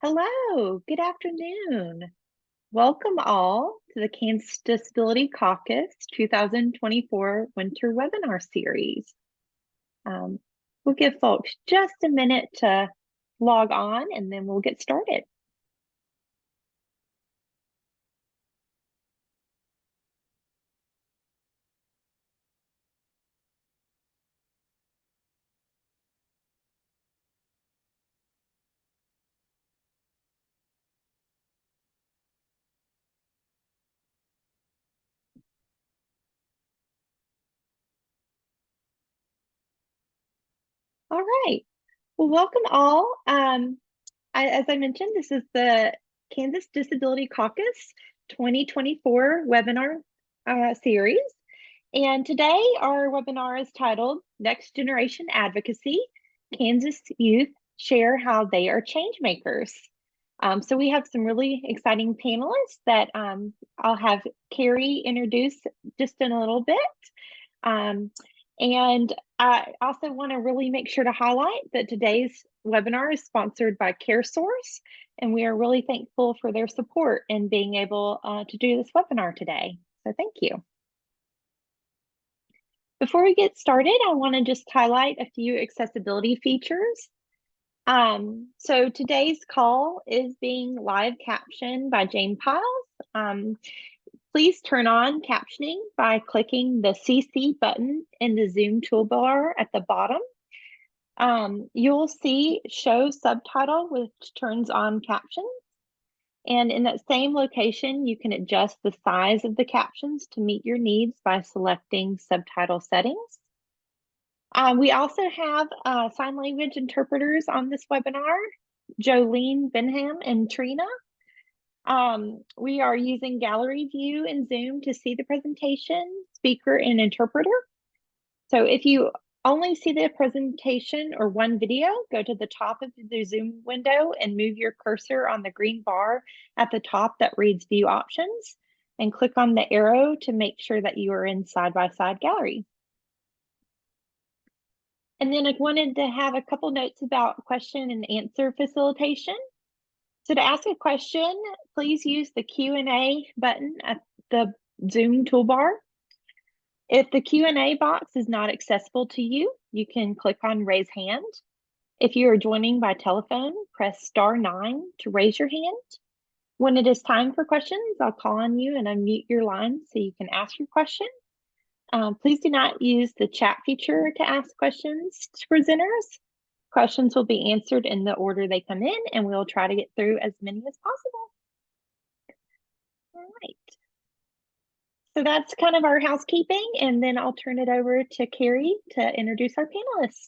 Hello, good afternoon. Welcome all to the Kansas Disability Caucus 2024 Winter Webinar Series. We'll give folks just a minute to log on and then we'll get started. All right, well, welcome all. As I mentioned, this is the Kansas Disability Caucus 2024 webinar series. And today our webinar is titled Next Generation Advocacy, Kansas Youth Share How They Are Changemakers. So we have some really exciting panelists that I'll have Carrie introduce just in a little bit. And I also want to really make sure to highlight that today's webinar is sponsored by CareSource, and we are really thankful for their support in being able to do this webinar today. So thank you. Before we get started, I want to just highlight a few accessibility features. So today's call is being live captioned by Jane Piles. Please turn on captioning by clicking the CC button in the Zoom toolbar at the bottom. You'll see Show Subtitle, which turns on captions. And in that same location, you can adjust the size of the captions to meet your needs by selecting subtitle settings. We also have sign language interpreters on this webinar, Jolene, Benham, and Trina. We are using gallery view in Zoom to see the presentation, speaker, and interpreter. So if you only see the presentation or one video, go to the top of the Zoom window and move your cursor on the green bar at the top that reads View Options, and click on the arrow to make sure that you are in side-by-side gallery. And then I wanted to have a couple notes about question and answer facilitation. So to ask a question, please use the Q&A button at the Zoom toolbar. If the Q&A box is not accessible to you, you can click on Raise Hand. If you are joining by telephone, press *9 to raise your hand. When it is time for questions, I'll call on you and unmute your line so you can ask your question. Please do not use the chat feature to ask questions to presenters. Questions will be answered in the order they come in, and we'll try to get through as many as possible. All right. So that's kind of our housekeeping, and then I'll turn it over to Carrie to introduce our panelists.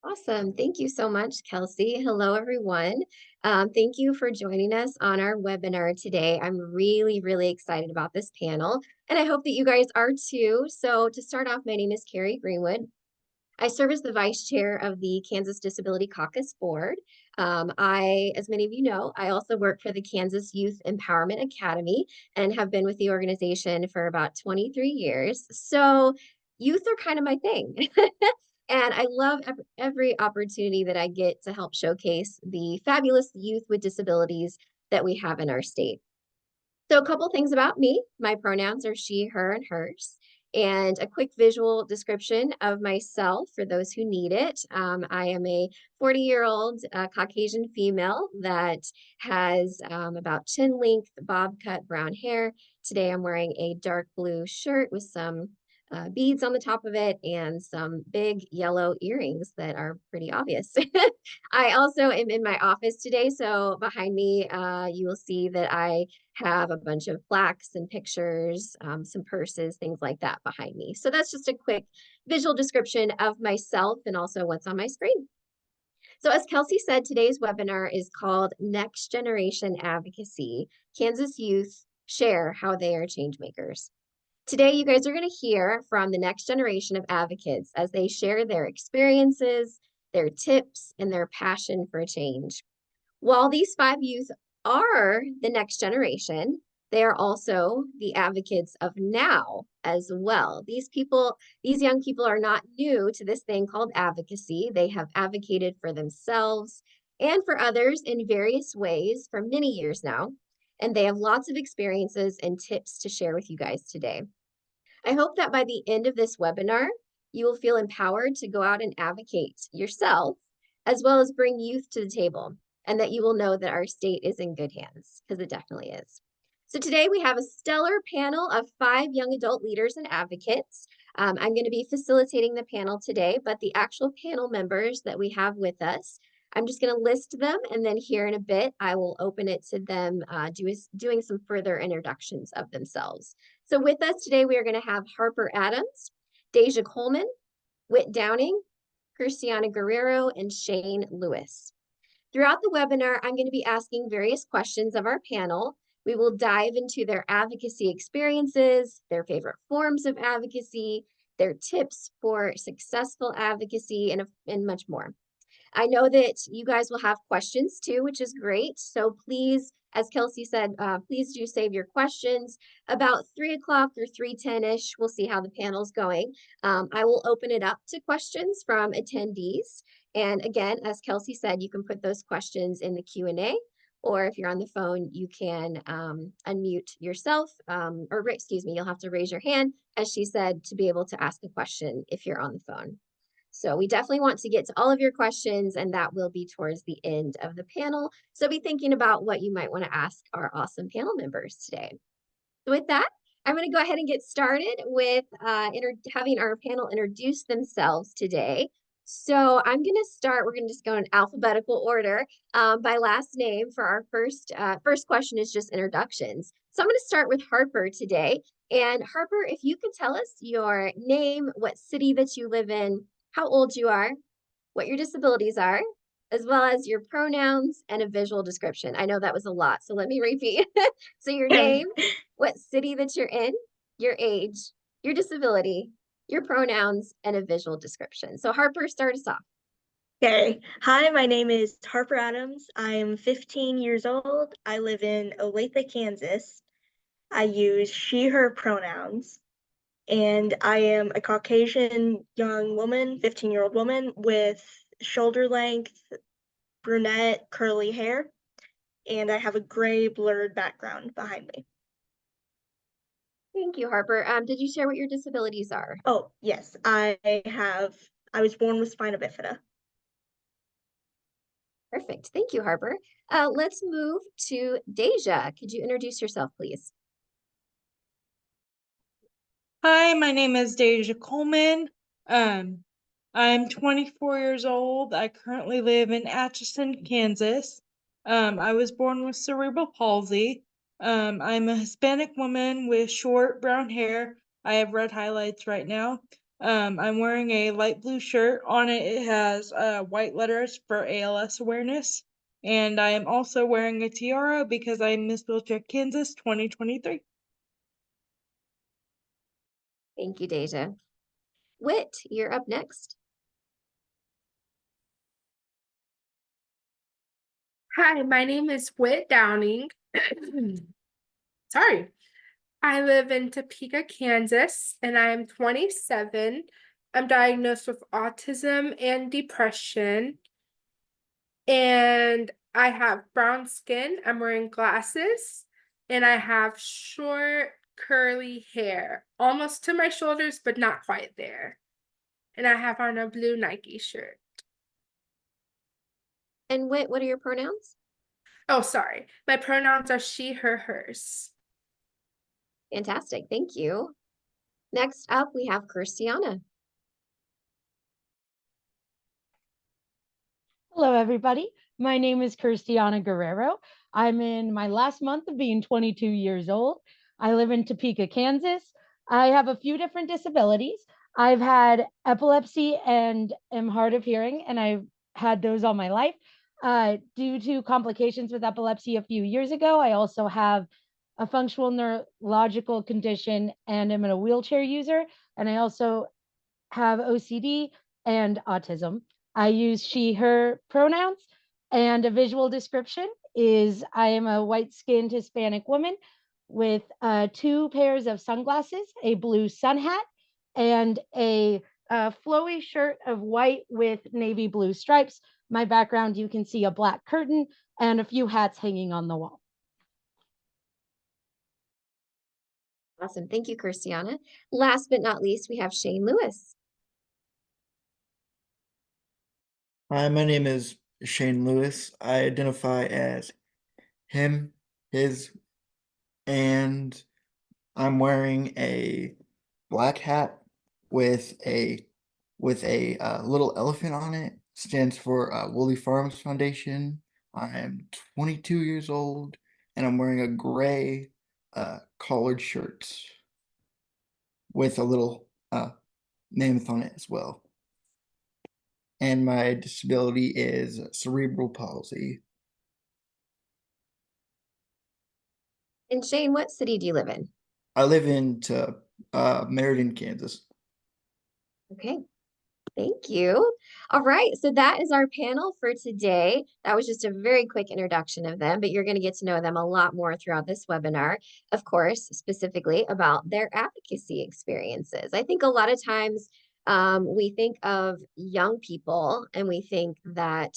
Awesome. Thank you so much, Kelsey. Hello, everyone. Thank you for joining us on our webinar today. I'm really, really excited about this panel, and I hope that you guys are too. So to start off, my name is Carrie Greenwood. I serve as the vice chair of the Kansas Disability Caucus Board. As many of you know, I also work for the Kansas Youth Empowerment Academy and have been with the organization for about 23 years. So youth are kind of my thing. And I love every opportunity that I get to help showcase the fabulous youth with disabilities that we have in our state. So a couple things about me. My pronouns are she, her, and hers. And a quick visual description of myself for those who need it. I am a 40-year-old Caucasian female that has about chin length, bob cut brown hair. Today I'm wearing a dark blue shirt with some beads on the top of it and some big yellow earrings that are pretty obvious. I also am in my office today. So behind me, you will see that I have a bunch of plaques and pictures, some purses, things like that behind me. So that's just a quick visual description of myself and also what's on my screen. So as Kelsey said, today's webinar is called Next Generation Advocacy, Kansas Youth Share How They Are Changemakers. Today, you guys are going to hear from the next generation of advocates as they share their experiences, their tips, and their passion for change. While these 5 youth are the next generation, They are also the advocates of now as well. These young people are not new to this thing called advocacy. They have advocated for themselves and for others in various ways for many years now. And they have lots of experiences and tips to share with you guys today. I hope that by the end of this webinar, you will feel empowered to go out and advocate yourself, as well as bring youth to the table, and that you will know that our state is in good hands, because it definitely is. So today we have a stellar panel of 5 young adult leaders and advocates. I'm going to be facilitating the panel today, but the actual panel members that we have with us, I'm just going to list them, and then here in a bit, I will open it to them doing some further introductions of themselves. So with us today, we are going to have Harper Adams, Daija Coleman, Whit Downing, Kirstianna Guerrero, and Shane Lewis. Throughout the webinar, I'm going to be asking various questions of our panel. We will dive into their advocacy experiences, their favorite forms of advocacy, their tips for successful advocacy, and much more. I know that you guys will have questions too, which is great. So please, as Kelsey said, please do save your questions about 3 o'clock or 3:10-ish. We'll see how the panel's going. I will open it up to questions from attendees. And again, as Kelsey said, you can put those questions in the Q&A, or if you're on the phone, you can unmute yourself, you'll have to raise your hand, as she said, to be able to ask a question if you're on the phone. So we definitely want to get to all of your questions, and that will be towards the end of the panel. So be thinking about what you might want to ask our awesome panel members today. So with that, I'm going to go ahead and get started with having our panel introduce themselves today. So I'm going to start, we're going to just go in alphabetical order by last name for our first question is just introductions. So I'm going to start with Harper today. And Harper, if you could tell us your name, what city that you live in, how old you are, what your disabilities are, as well as your pronouns and a visual description. I know that was a lot, so let me repeat. So your name, what city that you're in, your age, your disability, your pronouns, and a visual description. So Harper, start us off. Okay. Hi, my name is Harper Adams. I am 15 years old. I live in Olathe, Kansas. I use she, her pronouns. And I am a Caucasian young woman, 15-year-old woman with shoulder length, brunette, curly hair. And I have a gray blurred background behind me. Thank you, Harper. Did you share what your disabilities are? Oh, yes. I was born with spina bifida. Perfect. Thank you, Harper. Let's move to Daija. Could you introduce yourself, please? Hi, my name is Daija Coleman. I'm 24 years old. I currently live in Atchison, Kansas. I was born with cerebral palsy. I'm a Hispanic woman with short brown hair. I have red highlights right now. I'm wearing a light blue shirt. On it, it has white letters for ALS awareness. And I am also wearing a tiara because I'm Miss Wheelchair Kansas 2023. Thank you, Daija. Whit, you're up next. Hi, my name is Whit Downing. Sorry. I live in Topeka, Kansas, and I am 27. I'm diagnosed with autism and depression. And I have brown skin. I'm wearing glasses, and I have short, curly hair, almost to my shoulders, but not quite there. And I have on a blue Nike shirt. And Whit, what are your pronouns? Oh, sorry. My pronouns are she, her, hers. Fantastic. Thank you. Next up, we have Kirstianna. Hello, everybody. My name is Kirstianna Guerrero. I'm in my last month of being 22 years old. I live in Topeka, Kansas. I have a few different disabilities. I've had epilepsy and am hard of hearing, and I've had those all my life. Due to complications with epilepsy a few years ago, I also have a functional neurological condition and am a wheelchair user. And I also have OCD and autism. I use she, her pronouns, and a visual description is I am a white-skinned Hispanic woman with 2 pairs of sunglasses, a blue sun hat, and a flowy shirt of white with navy blue stripes. My background, you can see a black curtain and a few hats hanging on the wall. Awesome. Thank you, Kirstianna. Last but not least, we have Shane Lewis. Hi, my name is Shane Lewis. I identify as him, his, and I'm wearing a black hat with a little elephant on it. Stands for Woolly Farms Foundation. I'm 22 years old, and I'm wearing a gray collared shirt with a little mammoth on it as well. And my disability is cerebral palsy. And Shane, what city do you live in? I live in Meriden, Kansas. Okay. Thank you. All right, so that is our panel for today. That was just a very quick introduction of them, but you're going to get to know them a lot more throughout this webinar, of course, specifically about their advocacy experiences. I think a lot of times we think of young people and we think that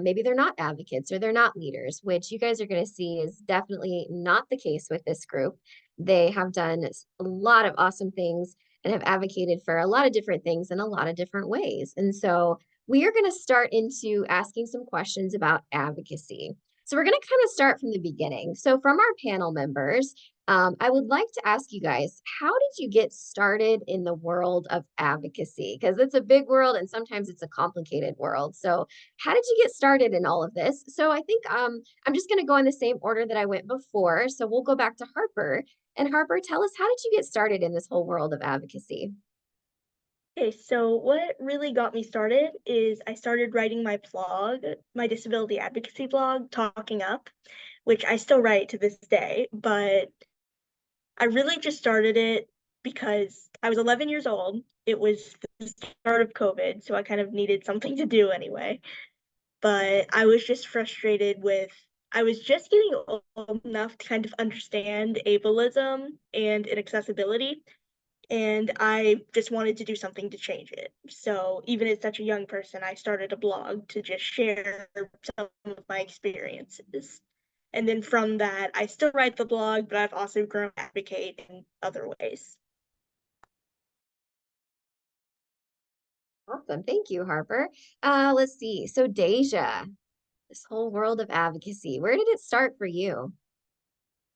maybe they're not advocates or they're not leaders, which you guys are going to see is definitely not the case with this group. They have done a lot of awesome things and have advocated for a lot of different things in a lot of different ways. And so we are going to start into asking some questions about advocacy. So we're going to kind of start from the beginning. So from our panel members, I would like to ask you guys, how did you get started in the world of advocacy? Because it's a big world and sometimes it's a complicated world. So how did you get started in all of this? So I think I'm just going to go in the same order that I went before. So we'll go back to Harper. And Harper, tell us, how did you get started in this whole world of advocacy? Okay, so what really got me started is I started writing my blog, my disability advocacy blog, Talking Up, which I still write to this day, but I really just started it because I was 11 years old. It was the start of COVID, so I kind of needed something to do anyway. But I was just frustrated with, I was just getting old enough to kind of understand ableism and inaccessibility, and I just wanted to do something to change it. So even as such a young person, I started a blog to just share some of my experiences. And then from that, I still write the blog, but I've also grown to advocate in other ways. Awesome. Thank you, Harper. Let's see. So Daija, this whole world of advocacy, where did it start for you?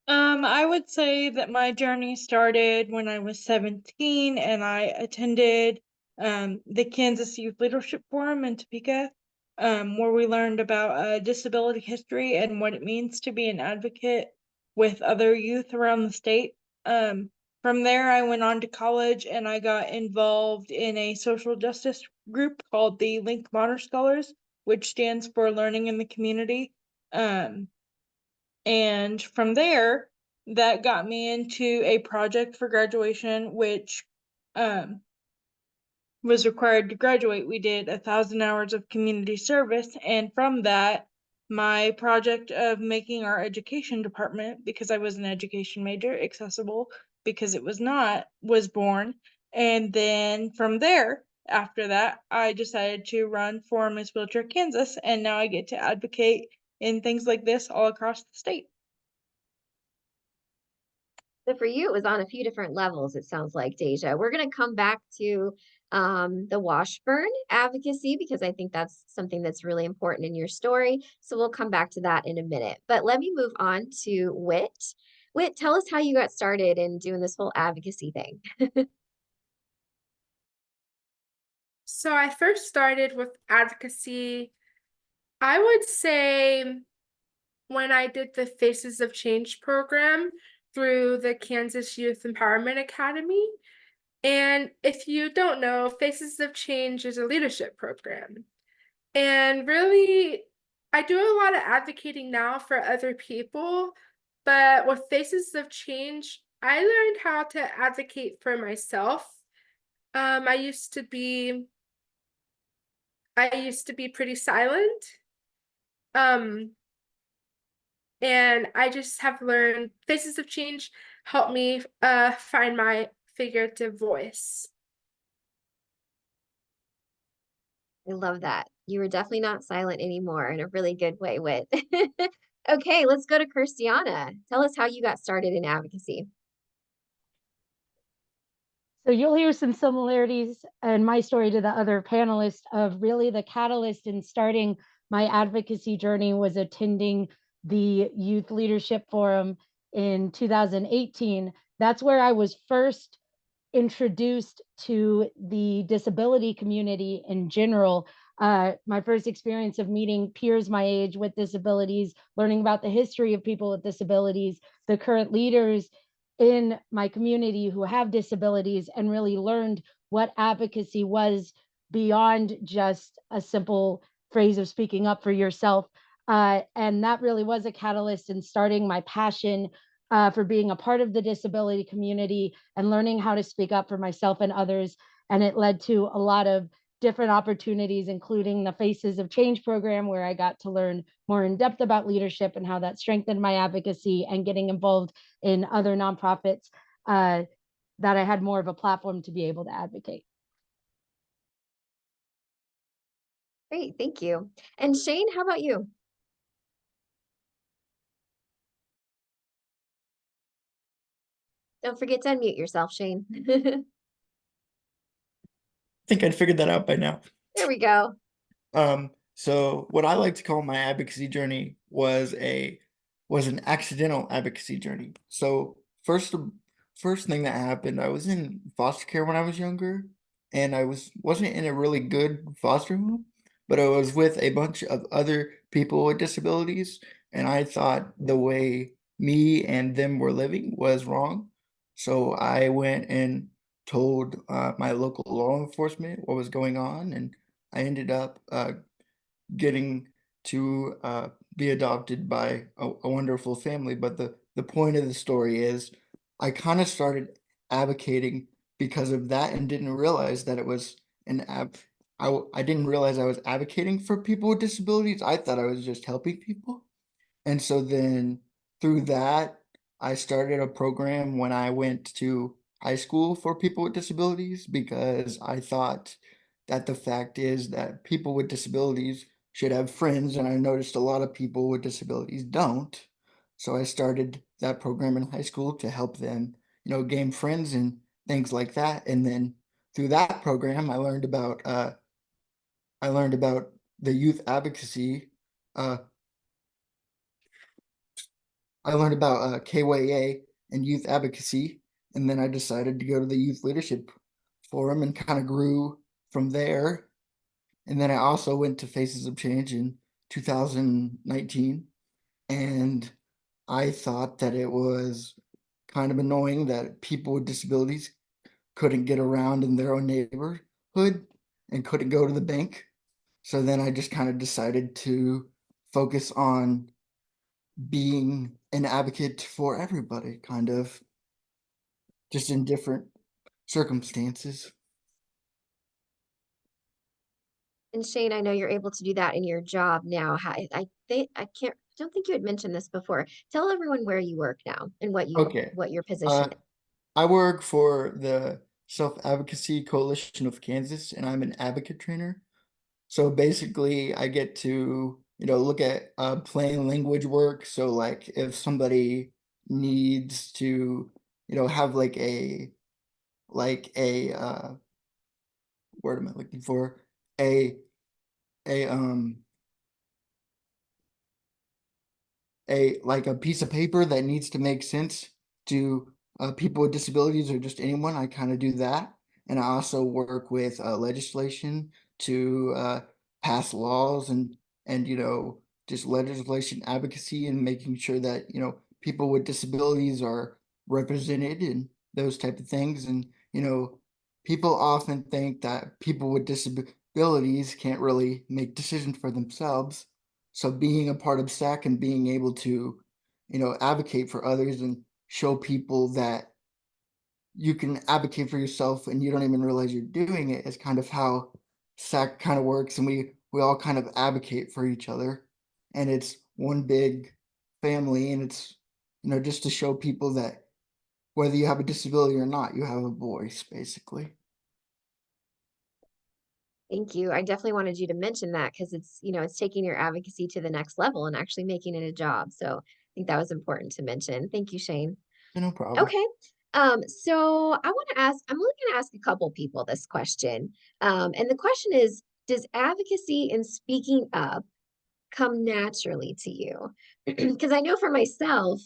I would say that my journey started when I was 17 and I attended the Kansas Youth Leadership Forum in Topeka, where we learned about disability history and what it means to be an advocate with other youth around the state. From there, I went on to college and I got involved in a social justice group called the Link Honor Scholars, which stands for Learning in the Community. And from there, that got me into a project for graduation, which was required to graduate. We did 1,000 hours of community service. And from that, my project of making our education department, because I was an education major, accessible because it was not, was born. And then from there, after that, I decided to run for Miss Wheelchair Kansas. And now I get to advocate in things like this all across the state. So for you, it was on a few different levels, it sounds like, Daija. We're going to come back to the Washburn advocacy because I think that's something that's really important in your story. So we'll come back to that in a minute. But let me move on to Whit. Whit, tell us how you got started in doing this whole advocacy thing. So I first started with advocacy, I would say when I did the Faces of Change program through the Kansas Youth Empowerment Academy. And if you don't know, Faces of Change is a leadership program. And really, I do a lot of advocating now for other people, but with Faces of Change, I learned how to advocate for myself. I used to be pretty silent. And I just have learned Faces of Change helped me find my figurative voice. I love that. You were definitely not silent anymore in a really good way, Whit. Okay, let's go to Kirstianna. Tell us how you got started in advocacy. So you'll hear some similarities in my story to the other panelists of really the catalyst in starting my advocacy journey was attending the Youth Leadership Forum in 2018. That's where I was first introduced to the disability community in general. My first experience of meeting peers my age with disabilities, learning about the history of people with disabilities, the current leaders in my community who have disabilities, and really learned what advocacy was beyond just a simple phrase of speaking up for yourself. And that really was a catalyst in starting my passion for being a part of the disability community and learning how to speak up for myself and others. And it led to a lot of different opportunities, including the Faces of Change program, where I got to learn more in depth about leadership and how that strengthened my advocacy, and getting involved in other nonprofits that I had more of a platform to be able to advocate. Great, thank you. And Shane, how about you? Don't forget to unmute yourself, Shane. I think I'd figured that out by now. There we go. So what I like to call my advocacy journey was an accidental advocacy journey. So first thing that happened, I was in foster care when I was younger, and I wasn't in a really good foster home, but I was with a bunch of other people with disabilities, and I thought the way me and them were living was wrong. So I went and told my local law enforcement what was going on, and I ended up getting to be adopted by a wonderful family. But the point of the story is I kind of started advocating because of that and didn't realize that it was I didn't realize I was advocating for people with disabilities. I thought I was just helping people. And so then through that, I started a program when I went to high school for people with disabilities, because I thought that the fact is that people with disabilities should have friends, and I noticed a lot of people with disabilities don't. So I started that program in high school to help them, gain friends and things like that. And then through that program, I learned about the youth advocacy. Uh, I learned about KYA and youth advocacy, and then I decided to go to the Youth Leadership Forum and kind of grew from there. And then I also went to Faces of Change in 2019, and I thought that it was kind of annoying that people with disabilities couldn't get around in their own neighborhood and couldn't go to the bank. So then I just kind of decided to focus on being an advocate for everybody, kind of just in different circumstances. And Shane, I know you're able to do that in your job now. I don't think you had mentioned this before. Tell everyone where you work now and what Okay. your position is. I work for the Self-Advocacy Coalition of Kansas, and I'm an advocate trainer. So basically, I get to, look at plain language work. So like if somebody needs to, have like a word am I looking for? A a like a piece of paper that needs to make sense to people with disabilities or just anyone. I kind of do that, and I also work with legislation to pass laws and just legislation advocacy and making sure that people with disabilities are represented and those type of things. And people often think that people with disabilities can't really make decisions for themselves. So being a part of SAC and being able to, advocate for others and show people that you can advocate for yourself and you don't even realize you're doing it is kind of how SAC kind of works. And we all kind of advocate for each other. And it's one big family, and it's, just to show people that whether you have a disability or not, you have a voice, basically. Thank you. I definitely wanted you to mention that because it's taking your advocacy to the next level and actually making it a job. So I think that was important to mention. Thank you, Shane. No problem. Okay. So I'm only going to ask a couple people this question. And the question is, does advocacy and speaking up come naturally to you? Because I know for myself,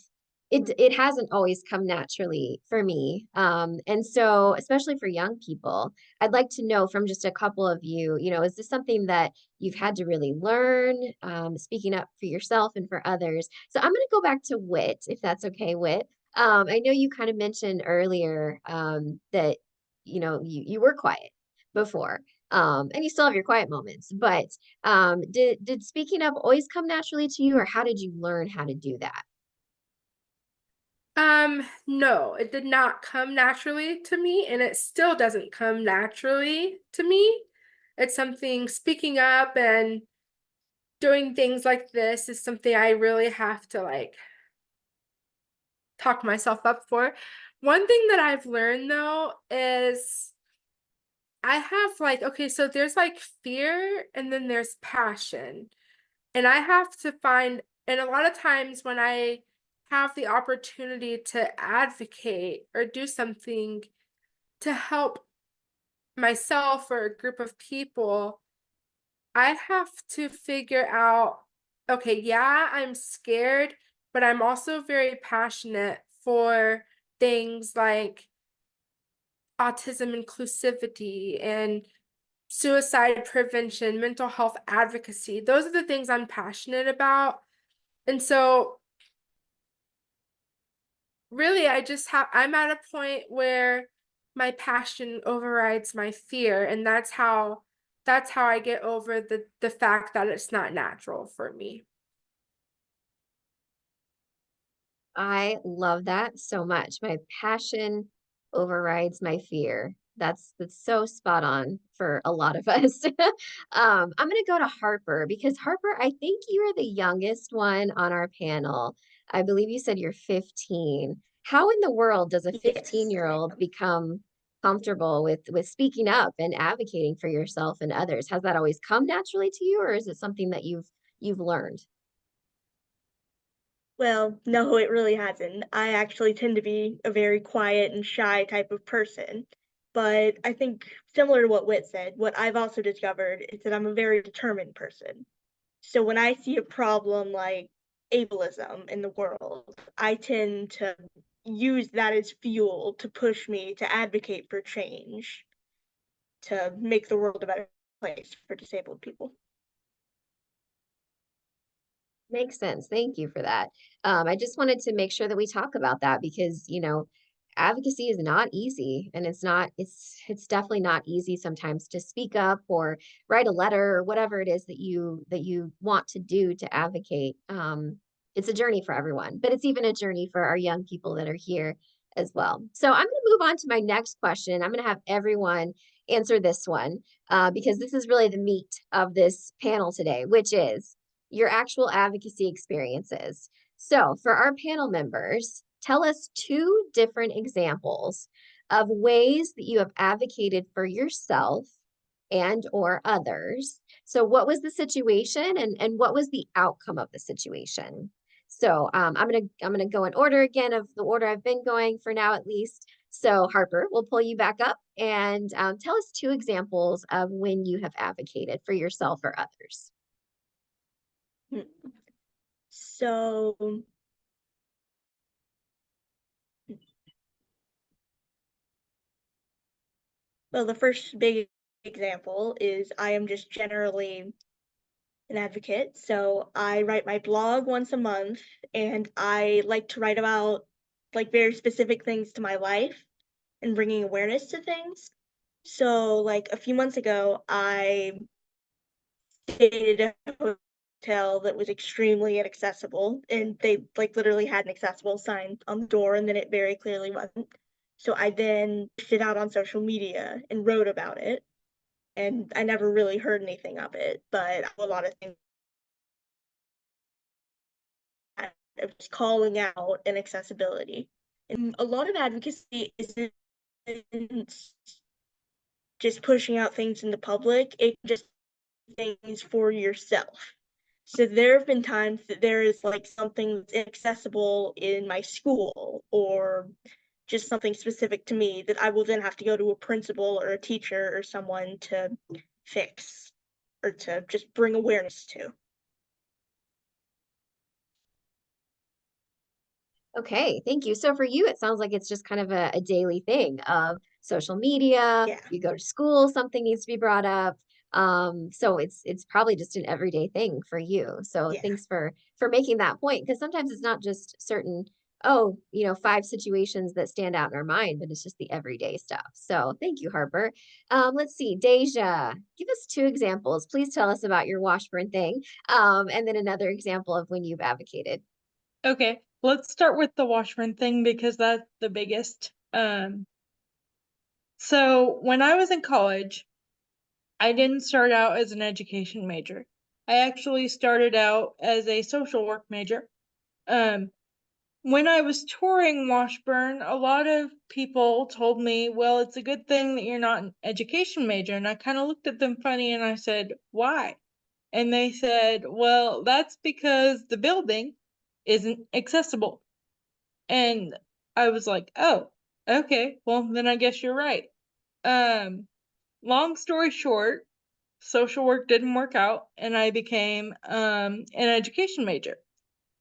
it hasn't always come naturally for me. And so, especially for young people, I'd like to know from just a couple of you, is this something that you've had to really learn, speaking up for yourself and for others? So I'm going to go back to Whit, if that's okay, Whit. I know you kind of mentioned earlier that, you were quiet before. And you still have your quiet moments, but did speaking up always come naturally to you, or how did you learn how to do that? No, it did not come naturally to me, and it still doesn't come naturally to me. It's something, speaking up and doing things like this is something I really have to like talk myself up for. One thing that I've learned though is I have like, okay, so there's like fear and then there's passion. And I have to find, and a lot of times when I have the opportunity to advocate or do something to help myself or a group of people, I have to figure out, okay, yeah, I'm scared, but I'm also very passionate for things like autism inclusivity and suicide prevention, mental health advocacy. Those are the things I'm passionate about. And so really I'm at a point where my passion overrides my fear, and that's how I get over the fact that it's not natural for me. I love that so much. My passion overrides my fear. That's so spot on for a lot of us. I'm going to go to Harper because Harper, I think you're the youngest one on our panel. I believe you said you're 15. How in the world does a Yes. 15-year-old become comfortable with speaking up and advocating for yourself and others? Has that always come naturally to you, or is it something that you've learned? Well, no, it really hasn't. I actually tend to be a very quiet and shy type of person. But I think similar to what Whit said, what I've also discovered is that I'm a very determined person. So when I see a problem like ableism in the world, I tend to use that as fuel to push me to advocate for change, to make the world a better place for disabled people. Makes sense. Thank you for that. I just wanted to make sure that we talk about that because, advocacy is not easy and it's definitely not easy sometimes to speak up or write a letter or whatever it is that you want to do to advocate. It's a journey for everyone, but it's even a journey for our young people that are here as well. So I'm going to move on to my next question. I'm going to have everyone answer this one because this is really the meat of this panel today, which is your actual advocacy experiences. So for our panel members, tell us 2 different examples of ways that you have advocated for yourself and or others. So what was the situation and what was the outcome of the situation? So I'm gonna go in order again of the order I've been going for now at least. So Harper, we'll pull you back up and tell us 2 examples of when you have advocated for yourself or others. So, well, the first big example is I am just generally an advocate. So I write my blog once a month, and I like to write about like very specific things to my life and bringing awareness to things. So, like a few months ago, I stayed at a hotel that was extremely inaccessible, and they like literally had an accessible sign on the door, and then it very clearly wasn't. So I then pushed it out on social media and wrote about it, and I never really heard anything of it, but a lot of things of calling out inaccessibility. And a lot of advocacy isn't just pushing out things in the public, it just things for yourself. So there have been times that there is like something that's inaccessible in my school or just something specific to me that I will then have to go to a principal or a teacher or someone to fix or to just bring awareness to. Okay, thank you. So for you, it sounds like it's just kind of a daily thing of social media, Yeah. you go to school, something needs to be brought up. So it's probably just an everyday thing for you. So Yeah. thanks for making that point, because sometimes it's not just certain, oh, 5 situations that stand out in our mind, but it's just the everyday stuff. So thank you, Harper. Let's see, Daija, give us 2 examples. Please tell us about your Washburn thing, and then another example of when you've advocated. Okay, let's start with the Washburn thing because that's the biggest. So when I was in college, I didn't start out as an education major. I actually started out as a social work major. When I was touring Washburn, a lot of people told me, well, it's a good thing that you're not an education major. And I kind of looked at them funny and I said, why? And they said, well, that's because the building isn't accessible. And I was like, oh, okay, well, then I guess you're right. Long story short, social work didn't work out and I became an education major.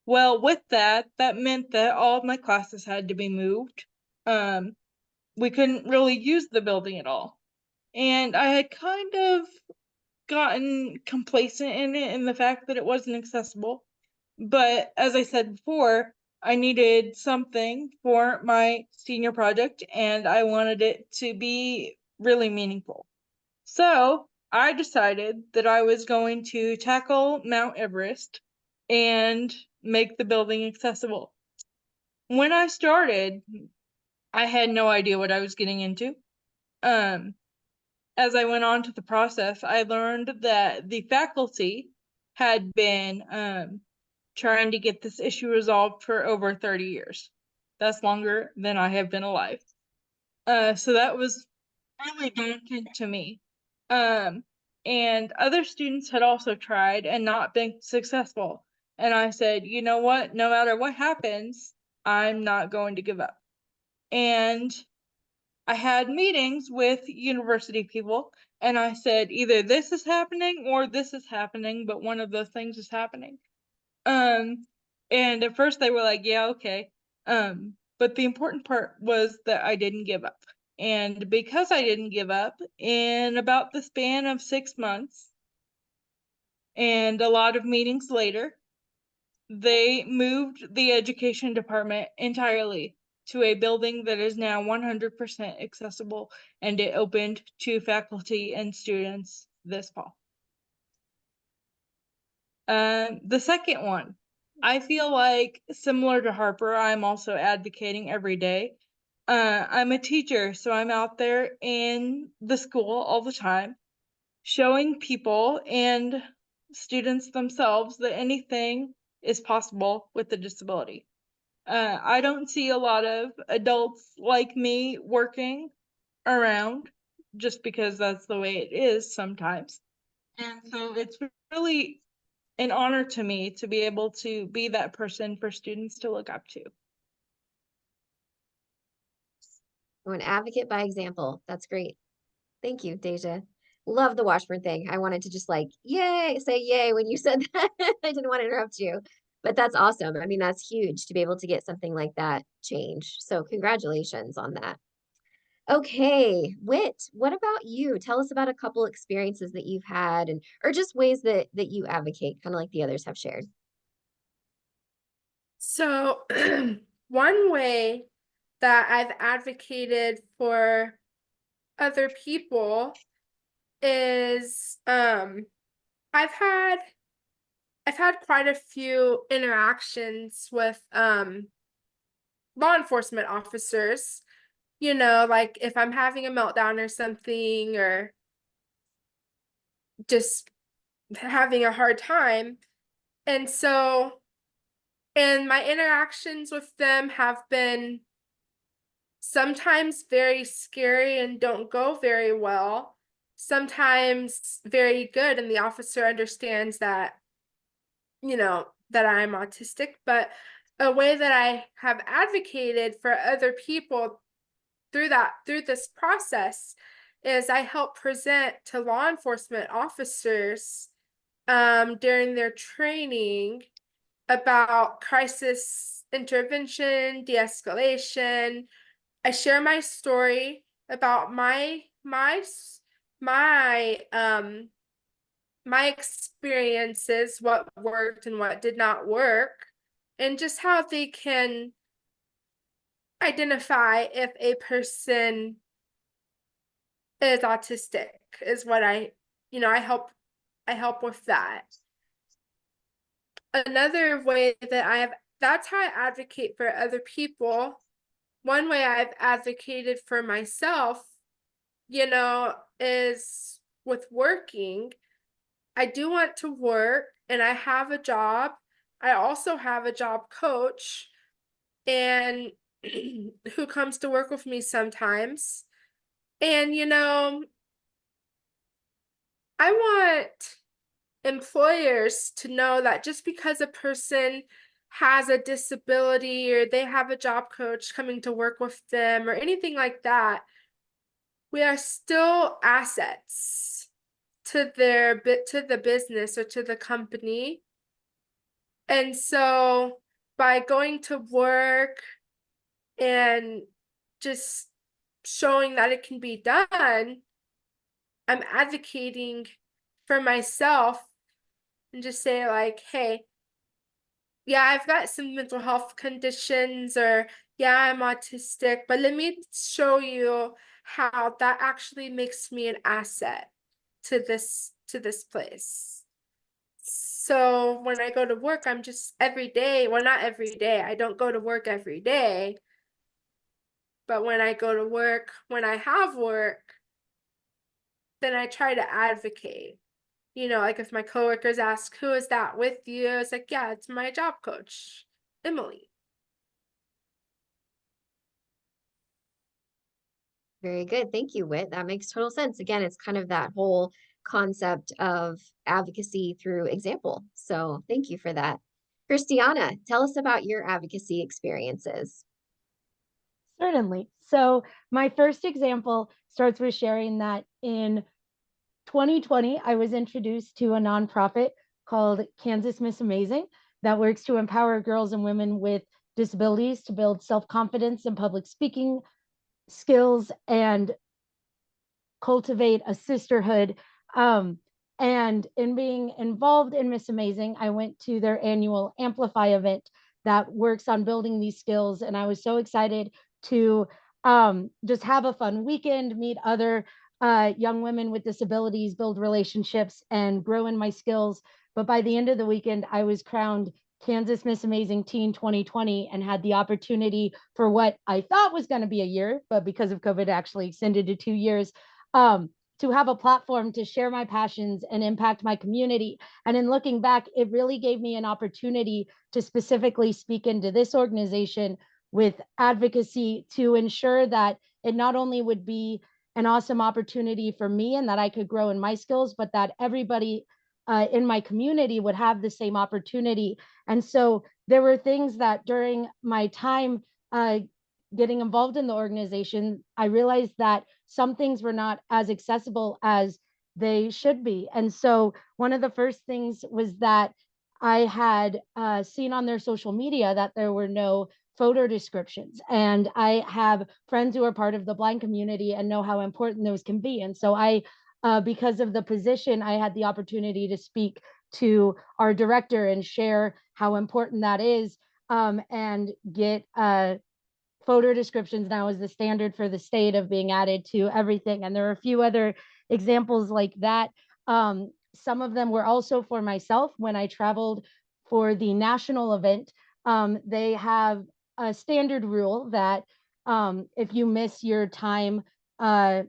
Well, with that meant that all of my classes had to be moved. We couldn't really use the building at all. And I had kind of gotten complacent in it in the fact that it wasn't accessible. But as I said before, I needed something for my senior project and I wanted it to be really meaningful. So I decided that I was going to tackle Mount Everest and make the building accessible. When I started, I had no idea what I was getting into. As I went on to the process, I learned that the faculty had been trying to get this issue resolved for over 30 years. That's longer than I have been alive. So that was really daunting to me. And other students had also tried and not been successful. And I said, you know what? No matter what happens, I'm not going to give up. And I had meetings with university people, and I said, either this is happening or this is happening, but one of those things is happening. And at first they were like, yeah, okay. But the important part was that I didn't give up. And because I didn't give up, in about the span of 6 months and a lot of meetings later, they moved the education department entirely to a building that is now 100% accessible, and it opened to faculty and students this fall. The second one, I feel like similar to Harper, I'm also advocating every day. I'm a teacher, so I'm out there in the school all the time, showing people and students themselves that anything is possible with a disability. I don't see a lot of adults like me working around just because that's the way it is sometimes. And so it's really an honor to me to be able to be that person for students to look up to. Oh, an advocate by example. That's great. Thank you, Daija. Love the Washburn thing. I wanted to just like, yay, say yay when you said that. I didn't want to interrupt you, but that's awesome. I mean, that's huge to be able to get something like that change. So congratulations on that. Okay, Whit, what about you? Tell us about a couple experiences that you've had and or just ways that you advocate, kind of like the others have shared. So one way that I've advocated for other people is I've had quite a few interactions with law enforcement officers, like if I'm having a meltdown or something or just having a hard time. And so And my interactions with them have been sometimes very scary and don't go very well, sometimes very good, and the officer understands that, that I'm autistic. But a way that I have advocated for other people through this process is I help present to law enforcement officers during their training about crisis intervention, de-escalation. I share my story about my experiences, what worked and what did not work, and just how they can identify if a person is autistic is what I help with that. Another way that that's how I advocate for other people. One way I've advocated for myself, is with working. I do want to work and I have a job. I also have a job coach and who comes to work with me sometimes. And I want employers to know that just because a person has a disability or they have a job coach coming to work with them or anything like that, we are still assets to the business or to the company. And so by going to work and just showing that it can be done, I'm advocating for myself and just say like, hey, yeah, I've got some mental health conditions, or yeah, I'm autistic, but let me show you how that actually makes me an asset to this place. So when I go to work, I'm just every day, well, not every day, I don't go to work every day, but when I go to work, when I have work, then I try to advocate. Like if my coworkers ask, who is that with you? It's like, yeah, it's my job coach, Emily. Very good. Thank you, Whit. That makes total sense. Again, it's kind of that whole concept of advocacy through example. So thank you for that. Kirstianna, tell us about your advocacy experiences. Certainly. So my first example starts with sharing that in 2020, I was introduced to a nonprofit called Kansas Miss Amazing that works to empower girls and women with disabilities to build self-confidence and public speaking skills and cultivate a sisterhood. And in being involved in Miss Amazing, I went to their annual Amplify event that works on building these skills. And I was so excited to just have a fun weekend, meet other young women with disabilities, build relationships, and grow in my skills. But by the end of the weekend, I was crowned Kansas Miss Amazing Teen 2020 and had the opportunity for what I thought was going to be a year, but because of COVID, actually extended to 2 years, to have a platform to share my passions and impact my community. And in looking back, it really gave me an opportunity to specifically speak into this organization with advocacy to ensure that it not only would be an awesome opportunity for me and that I could grow in my skills, but that everybody in my community would have the same opportunity. And so there were things that during my time getting involved in the organization, I realized that some things were not as accessible as they should be. And so one of the first things was that I had seen on their social media that there were no photo descriptions. And I have friends who are part of the blind community and know how important those can be. And so because of the position, I had the opportunity to speak to our director and share how important that is, and get photo descriptions now is the standard for the state of being added to everything. And there are a few other examples like that. Some of them were also for myself when I traveled for the national event. They have a standard rule that if you miss your time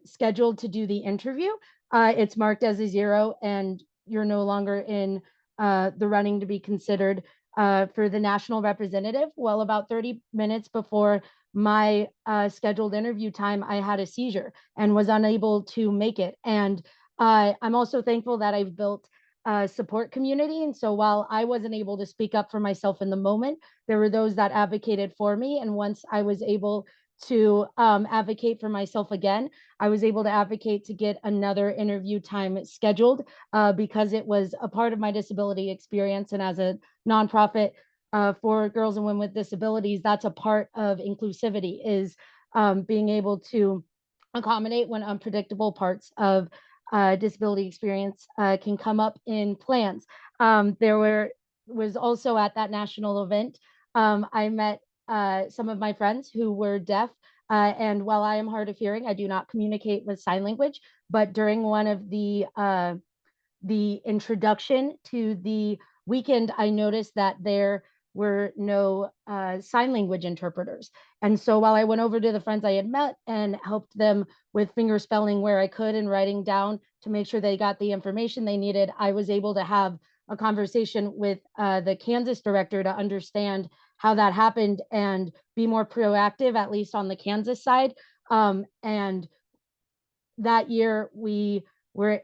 scheduled to do the interview, it's marked as a 0 and you're no longer in the running to be considered for the national representative. Well, about 30 minutes before my scheduled interview time, I had a seizure and was unable to make it. And I'm also thankful that I've built a support community. And so while I wasn't able to speak up for myself in the moment, there were those that advocated for me. And once I was able to advocate for myself again, I was able to advocate to get another interview time scheduled because it was a part of my disability experience. And as a nonprofit for girls and women with disabilities, that's a part of inclusivity, is being able to accommodate when unpredictable parts of disability experience can come up in plans. Was also at that national event, I met some of my friends who were deaf. And while I am hard of hearing, I do not communicate with sign language. But during one of the introduction to the weekend, I noticed that there were no sign language interpreters. And so while I went over to the friends I had met and helped them with finger spelling where I could and writing down to make sure they got the information they needed, I was able to have a conversation with the Kansas director to understand how that happened and be more proactive, at least on the Kansas side. And that year we were,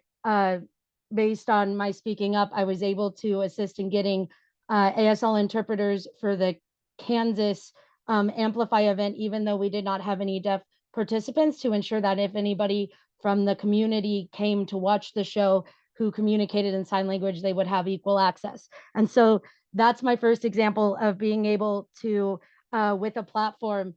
based on my speaking up, I was able to assist in getting ASL interpreters for the Kansas Amplify event, even though we did not have any deaf participants, to ensure that if anybody from the community came to watch the show who communicated in sign language, they would have equal access. And so that's my first example of being able to, with a platform,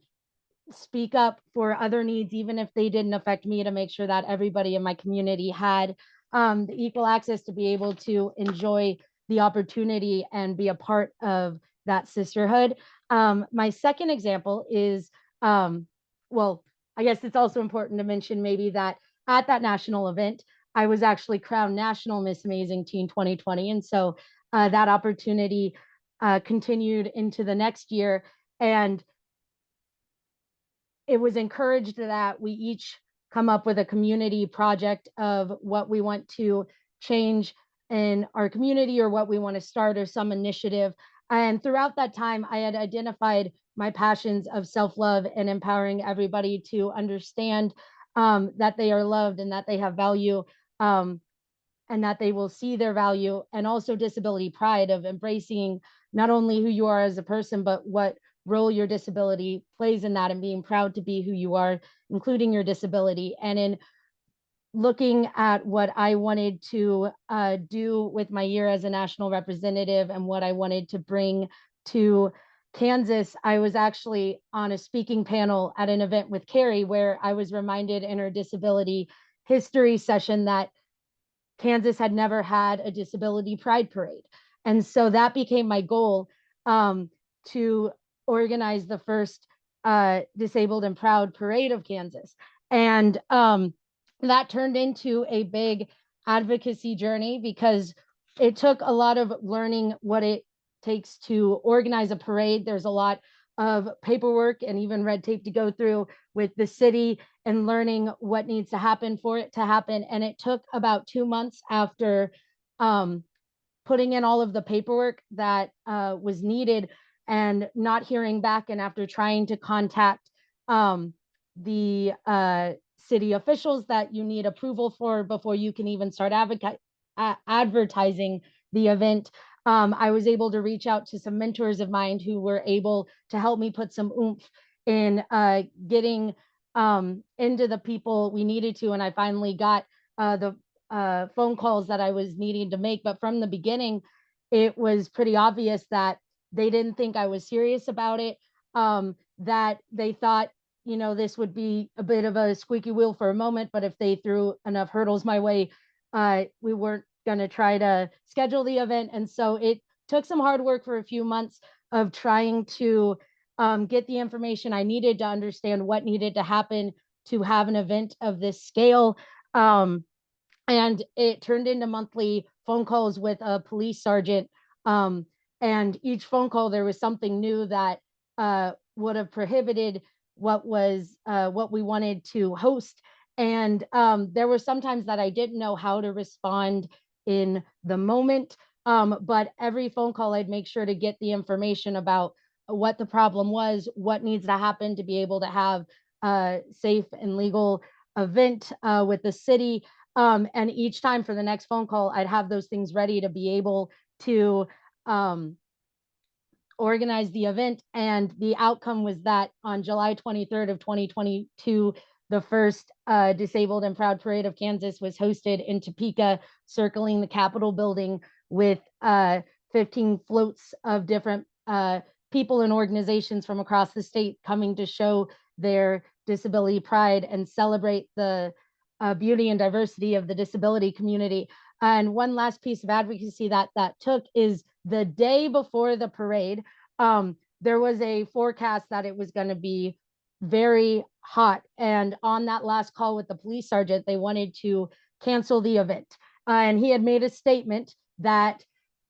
speak up for other needs, even if they didn't affect me, to make sure that everybody in my community had the equal access to be able to enjoy the opportunity and be a part of that sisterhood. My second example is, well, I guess it's also important to mention maybe that at that national event, I was actually crowned National Miss Amazing Teen 2020. And so that opportunity continued into the next year. And it was encouraged that we each come up with a community project of what we want to change in our community or what we want to start or some initiative. And throughout that time, I had identified my passions of self-love and empowering everybody to understand that they are loved and that they have value, and that they will see their value, and also disability pride of embracing not only who you are as a person, but what role your disability plays in that, and being proud to be who you are, including your disability. And in looking at what I wanted to do with my year as a national representative and what I wanted to bring to Kansas, I was actually on a speaking panel at an event with Carrie, where I was reminded in her disability history session that Kansas had never had a disability pride parade. And so that became my goal, to organize the first Disabled and Proud Parade of Kansas. And that turned into a big advocacy journey, because it took a lot of learning what it takes to organize a parade. There's a lot of paperwork and even red tape to go through with the city, and learning what needs to happen for it to happen. And it took about 2 months after putting in all of the paperwork that was needed and not hearing back, and after trying to contact the city officials that you need approval for before you can even start advertising the event, I was able to reach out to some mentors of mine who were able to help me put some oomph in getting into the people we needed to. And I finally got the phone calls that I was needing to make. But from the beginning, it was pretty obvious that they didn't think I was serious about it, that they thought, you know, this would be a bit of a squeaky wheel for a moment, but if they threw enough hurdles my way, we weren't going to try to schedule the event. And so it took some hard work for a few months of trying to get the information I needed to understand what needed to happen to have an event of this scale. And it turned into monthly phone calls with a police sergeant. And each phone call, there was something new that would have prohibited what we wanted to host. And there were some times that I didn't know how to respond in the moment. But every phone call, I'd make sure to get the information about what the problem was, what needs to happen to be able to have a safe and legal event with the city. And each time for the next phone call, I'd have those things ready to be able to organize the event. And the outcome was that on July 23rd of 2022, the first Disabled and Proud Parade of Kansas was hosted in Topeka, circling the Capitol building with 15 floats of different people and organizations from across the state coming to show their disability pride and celebrate the beauty and diversity of the disability community. And one last piece of advocacy that took is the day before the parade, there was a forecast that it was going to be very hot. And on that last call with the police sergeant, they wanted to cancel the event. And he had made a statement that,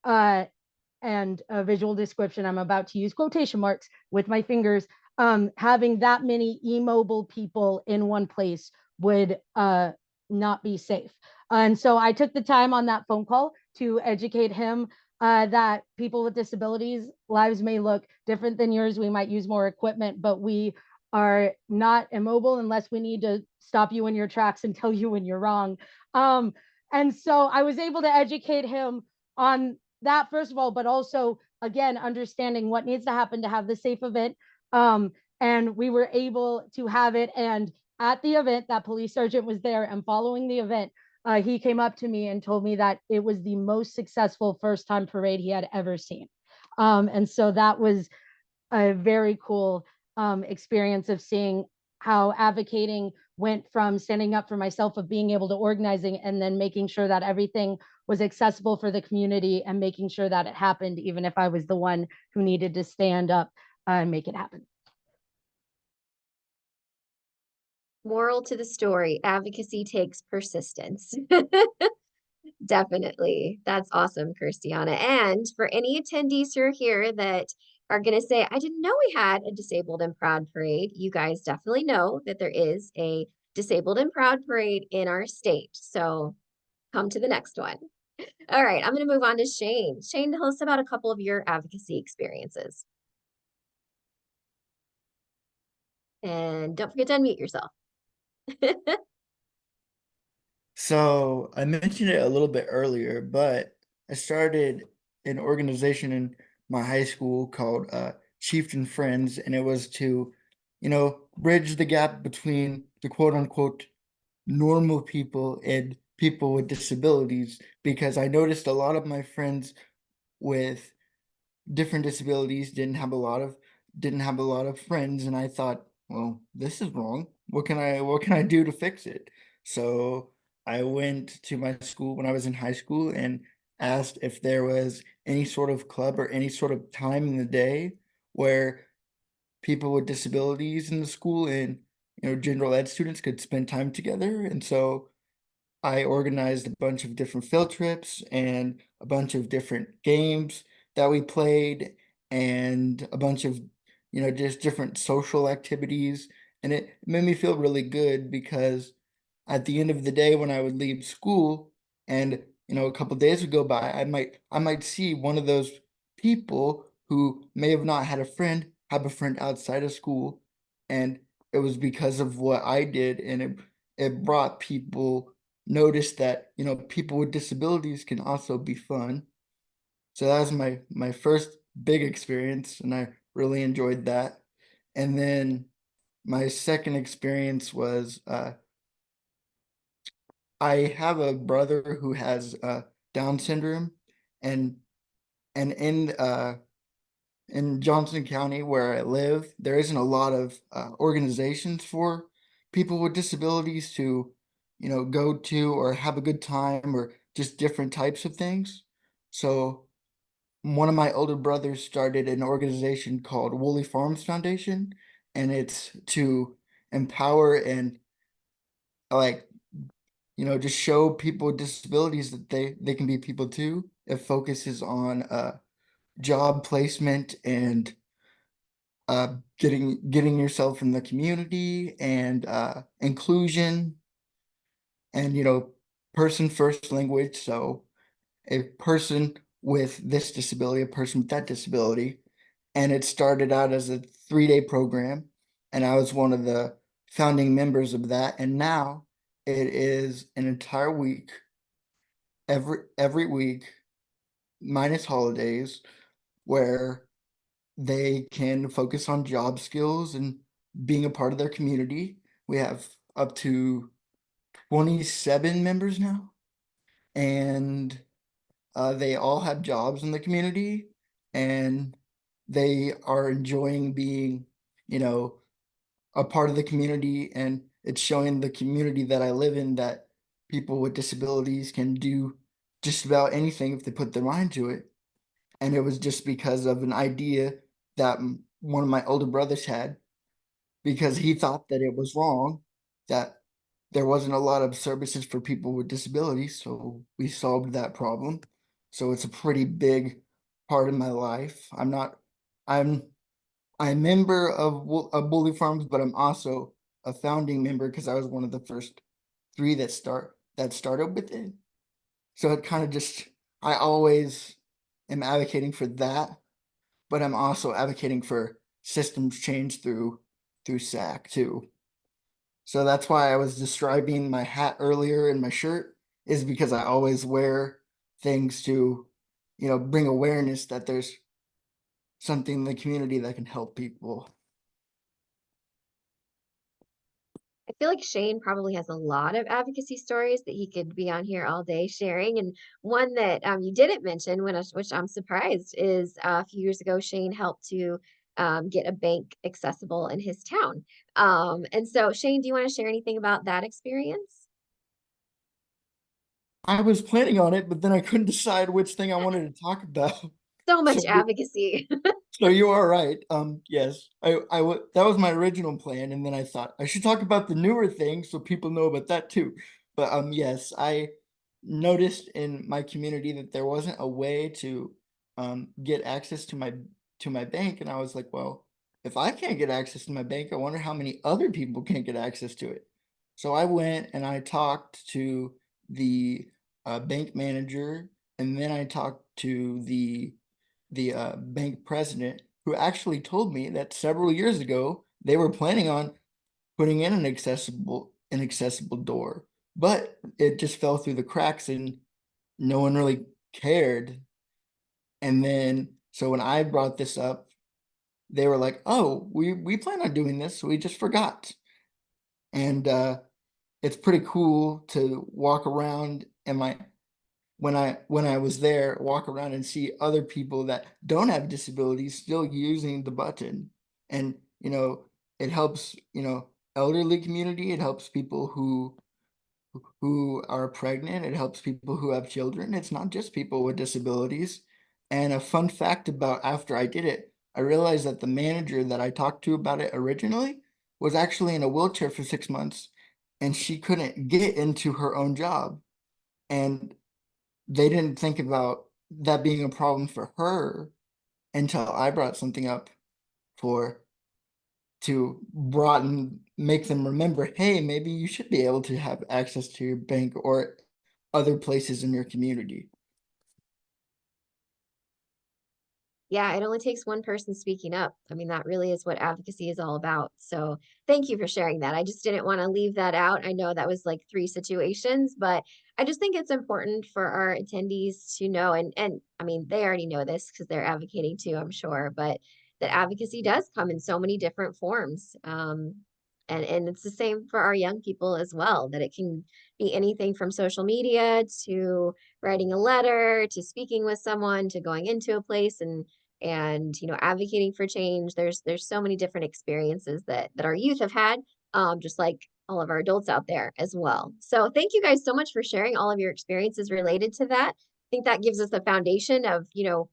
and a visual description, I'm about to use quotation marks with my fingers, having that many immobile people in one place would not be safe. And so I took the time on that phone call to educate him that people with disabilities lives may look different than yours. We might use more equipment, but we are not immobile unless we need to stop you in your tracks and tell you when you're wrong. And so I was able to educate him on that, first of all, but also, again, understanding what needs to happen to have the safe event. And we were able to have it. And at the event, that police sergeant was there, and following the event, he came up to me and told me that it was the most successful first time parade he had ever seen. And so that was a very cool experience of seeing how advocating went from standing up for myself, of being able to organizing, and then making sure that everything was accessible for the community and making sure that it happened, even if I was the one who needed to stand up and make it happen. Moral to the story, advocacy takes persistence. Definitely. That's awesome, Kirstianna. And for any attendees who are here that are going to say, I didn't know we had a Disabled and Proud parade, you guys definitely know that there is a Disabled and Proud parade in our state. So come to the next one. All right, I'm going to move on to Shane. Shane, tell us about a couple of your advocacy experiences. And don't forget to unmute yourself. So I mentioned it a little bit earlier, but I started an organization in my high school called Chieftain Friends, and it was to, bridge the gap between the quote unquote normal people and people with disabilities, because I noticed a lot of my friends with different disabilities didn't have a lot of friends, and I thought, well, this is wrong. What can I do to fix it? So I went to my school when I was in high school and asked if there was any sort of club or any sort of time in the day where people with disabilities in the school and general ed students could spend time together. And so I organized a bunch of different field trips and a bunch of different games that we played, and a bunch of, just different social activities. And it made me feel really good, because at the end of the day, when I would leave school and, a couple days would go by, I might see one of those people who may have not had a friend have a friend outside of school. And it was because of what I did, and it brought people notice that people with disabilities can also be fun. So that was my first big experience, and I really enjoyed that. And then my second experience was I have a brother who has Down syndrome, and and in Johnson County, where I live, there isn't a lot of organizations for people with disabilities to, go to or have a good time, or just different types of things. So one of my older brothers started an organization called Woolly Farms Foundation, and it's to empower and, like, just show people with disabilities that they can be people too. It focuses on job placement and getting yourself in the community, and inclusion, and person first language. So a person with this disability, a person with that disability. And it started out as a 3-day program, and I was one of the founding members of that. And now it is an entire week, every week, minus holidays, where they can focus on job skills and being a part of their community. We have up to 27 members now, and they all have jobs in the community, and they are enjoying being, a part of the community. And it's showing the community that I live in that people with disabilities can do just about anything if they put their mind to it. And it was just because of an idea that one of my older brothers had, because he thought that it was wrong, that there wasn't a lot of services for people with disabilities. So we solved that problem. So it's a pretty big part of my life. I'm a member of Bully Farms, but I'm also a founding member because I was one of the first 3 that started with it. So it kind of just, I always am advocating for that, but I'm also advocating for systems change through SAC too. So that's why I was describing my hat earlier and my shirt, is because I always wear things to, bring awareness that there's something in the community that can help people. I feel like Shane probably has a lot of advocacy stories that he could be on here all day sharing. And one that you didn't mention, which I'm surprised, is a few years ago, Shane helped to get a bank accessible in his town. And so, Shane, do you want to share anything about that experience? I was planning on it, but then I couldn't decide which thing I wanted to talk about. So much So advocacy. So you are right. Yes, that was my original plan, and then I thought I should talk about the newer thing so people know about that too. But yes, I noticed in my community that there wasn't a way to get access to my bank, and I was like, well, if I can't get access to my bank, I wonder how many other people can't get access to it. So I went and I talked to the bank manager, and then I talked to the bank president, who actually told me that several years ago they were planning on putting in an accessible door, but it just fell through the cracks and no one really cared. And then so when I brought this up, they were like, "Oh, we plan on doing this, so we just forgot." And it's pretty cool to walk around in my when I was there, walk around and see other people that don't have disabilities still using the button. And, it helps, elderly community, it helps people who are pregnant, it helps people who have children. It's not just people with disabilities. And a fun fact about after I did it, I realized that the manager that I talked to about it originally was actually in a wheelchair for 6 months, and she couldn't get into her own job. And they didn't think about that being a problem for her until I brought something up for to broaden, make them remember, hey, maybe you should be able to have access to your bank or other places in your community. Yeah, it only takes one person speaking up. I mean, that really is what advocacy is all about. So thank you for sharing that. I just didn't want to leave that out. I know that was like 3 situations, but I just think it's important for our attendees to know, and I mean, they already know this because they're advocating too, I'm sure, but that advocacy does come in so many different forms. And it's the same for our young people as well, that it can be anything from social media to writing a letter to speaking with someone to going into a place and advocating for change. There's so many different experiences that our youth have had, just like all of our adults out there as well. So thank you guys so much for sharing all of your experiences related to that. I think that gives us a foundation of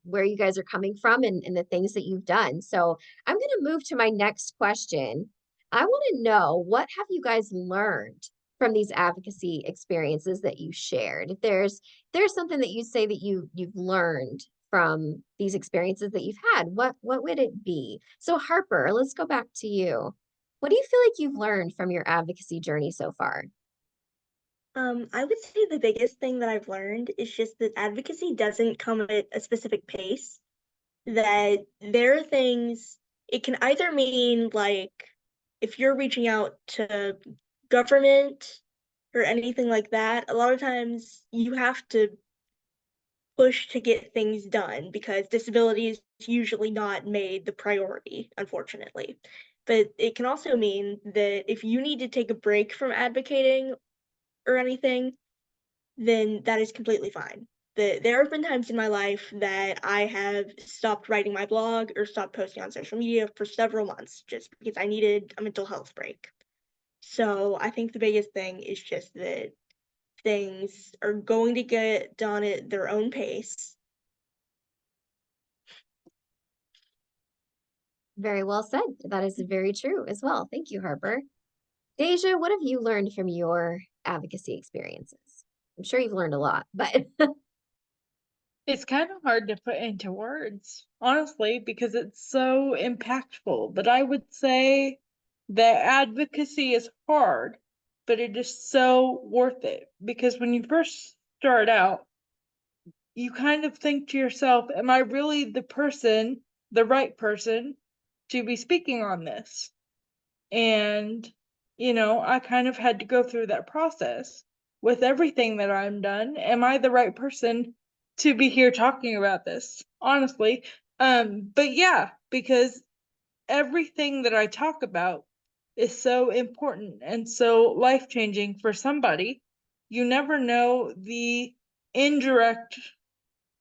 where you guys are coming from and the things that you've done. So I'm going to move to my next question. I want to know, what have you guys learned from these advocacy experiences that you shared? If there's something that you say that you've learned from these experiences that you've had, what would it be? So Harper, let's go back to you. What do you feel like you've learned from your advocacy journey so far? I would say the biggest thing that I've learned is just that advocacy doesn't come at a specific pace. That there are things, it can either mean like if you're reaching out to government or anything like that, a lot of times you have to push to get things done because disability is usually not made the priority, unfortunately. But it can also mean that if you need to take a break from advocating or anything, then that is completely fine. There have been times in my life that I have stopped writing my blog or stopped posting on social media for several months just because I needed a mental health break. So I think the biggest thing is just that things are going to get done at their own pace. Very well said. That is very true as well. Thank you, Harper. Daija, what have you learned from your advocacy experiences? I'm sure you've learned a lot, but It's kind of hard to put into words, honestly, because it's so impactful. But I would say that advocacy is hard, but it is so worth it. Because when you first start out, you kind of think to yourself, am I really the right person to be speaking on this? And, I kind of had to go through that process with everything that I'm done. Am I the right person to be here talking about this? Honestly. But yeah, because everything that I talk about is so important and so life-changing for somebody. You never know the indirect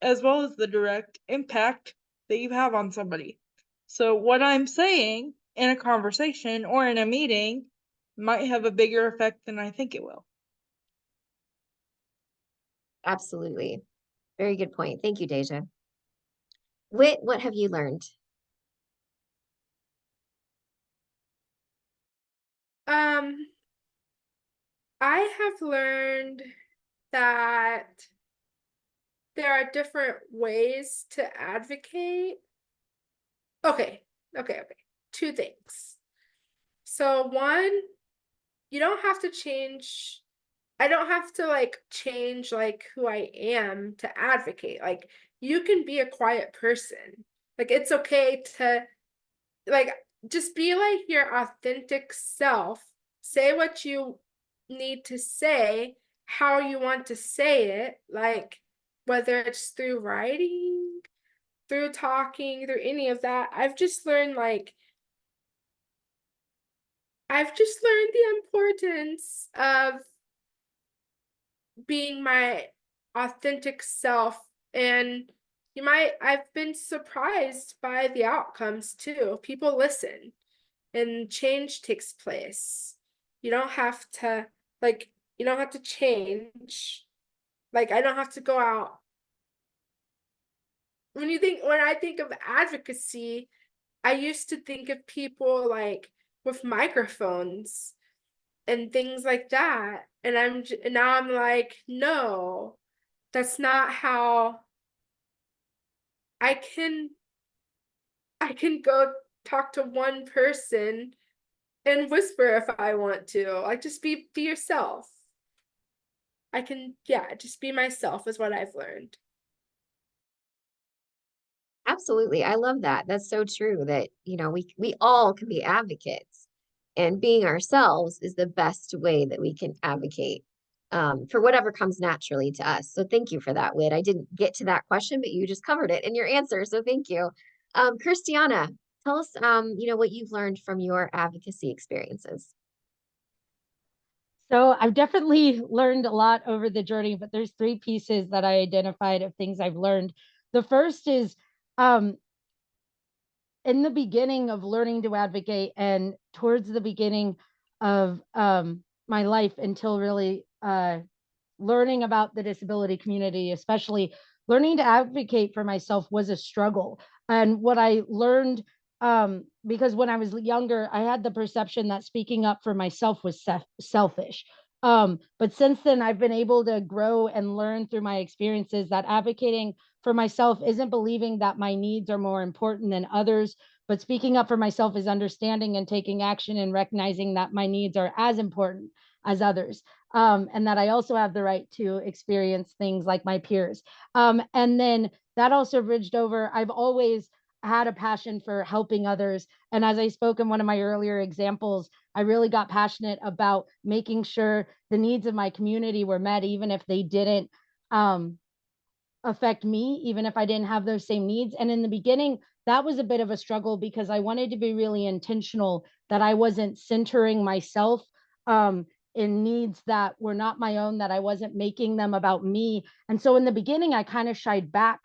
as well as the direct impact that you have on somebody. So what I'm saying in a conversation or in a meeting might have a bigger effect than I think it will. absolutely. Very good point. Thank you, Daija. Whit, what have you learned? I have learned that there are different ways to advocate. Okay. Two things. So one, you don't have to change. I don't have to like change like who I am to advocate. Like you can be a quiet person. Like it's okay to like just be like your authentic self. Say what you need to say, how you want to say it, like whether it's through writing, through talking, through any of that. I've just learned the importance of being my authentic self, and I've been surprised by the outcomes too. People listen and change takes place. You don't have to you don't have to change. Like I don't have to go out. When I think of advocacy, I used to think of people like with microphones and things like that. And now I'm like, no, that's not how I can go talk to one person and whisper if I want to. Like just be yourself. I can, yeah, just be myself is what I've learned. Absolutely. I love that. That's so true that, we all can be advocates, and being ourselves is the best way that we can advocate for whatever comes naturally to us. So thank you for that, Whit. I didn't get to that question, but you just covered it in your answer. So thank you. Kirstianna, tell us, what you've learned from your advocacy experiences. So I've definitely learned a lot over the journey, but there's three pieces that I identified of things I've learned. The first is in the beginning of learning to advocate and towards the beginning of my life until really learning about the disability community, especially learning to advocate for myself, was a struggle. And what I learned, because when I was younger, I had the perception that speaking up for myself was selfish. But since then, I've been able to grow and learn through my experiences that advocating for myself isn't believing that my needs are more important than others, but speaking up for myself is understanding and taking action and recognizing that my needs are as important as others. and that I also have the right to experience things like my peers. And then that also bridged over. I've always had a passion for helping others. And as I spoke in one of my earlier examples, I really got passionate about making sure the needs of my community were met, even if they didn't affect me, even if I didn't have those same needs. And in the beginning, that was a bit of a struggle because I wanted to be really intentional that I wasn't centering myself in needs that were not my own, that I wasn't making them about me. And so in the beginning, I kind of shied back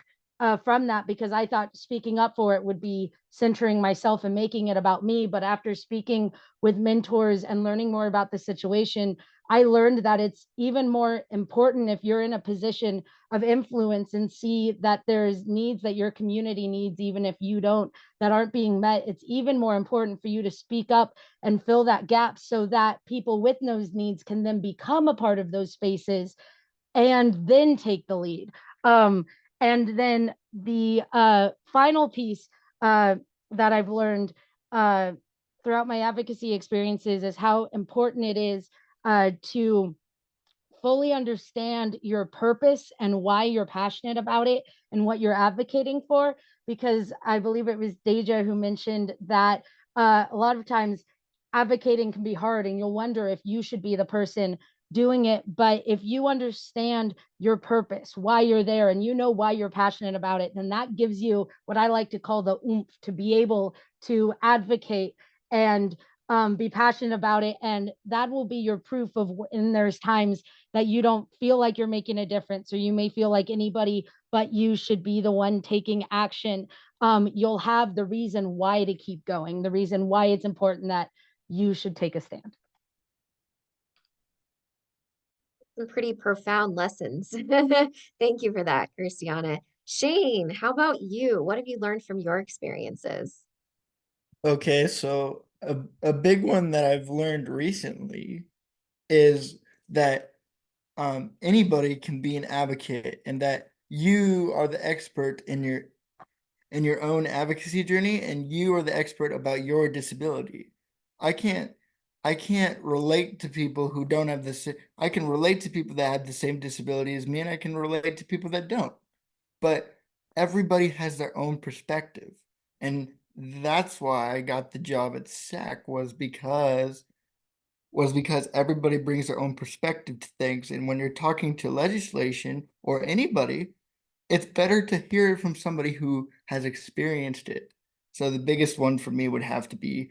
from that because I thought speaking up for it would be centering myself and making it about me. But after speaking with mentors and learning more about the situation, I learned that it's even more important if you're in a position of influence and see that there's needs that your community needs, even if you don't, that aren't being met. It's even more important for you to speak up and fill that gap so that people with those needs can then become a part of those spaces and then take the lead. And then the final piece that I've learned throughout my advocacy experiences is how important it is to fully understand your purpose and why you're passionate about it and what you're advocating for. Because I believe it was Daija who mentioned that a lot of times advocating can be hard and you'll wonder if you should be the person doing it. But if you understand your purpose, why you're there, and you know why you're passionate about it, then that gives you what I like to call the oomph to be able to advocate and be passionate about it. And that will be your proof of when there's times that you don't feel like you're making a difference, or you may feel like anybody but you should be the one taking action. You'll have the reason why to keep going, the reason why it's important that you should take a stand. Some pretty profound lessons. Thank you for that, Kirstianna. Shane, how about you? What have you learned from your experiences? Okay, so a big one that I've learned recently is that anybody can be an advocate, and that you are the expert in your own advocacy journey, and you are the expert about your disability. I can't I can't relate to people who don't have this. I can relate to people that have the same disability as me, and I can relate to people that don't. But everybody has their own perspective. And that's why I got the job at SAC was because everybody brings their own perspective to things. And when you're talking to legislation or anybody, it's better to hear it from somebody who has experienced it. So the biggest one for me would have to be,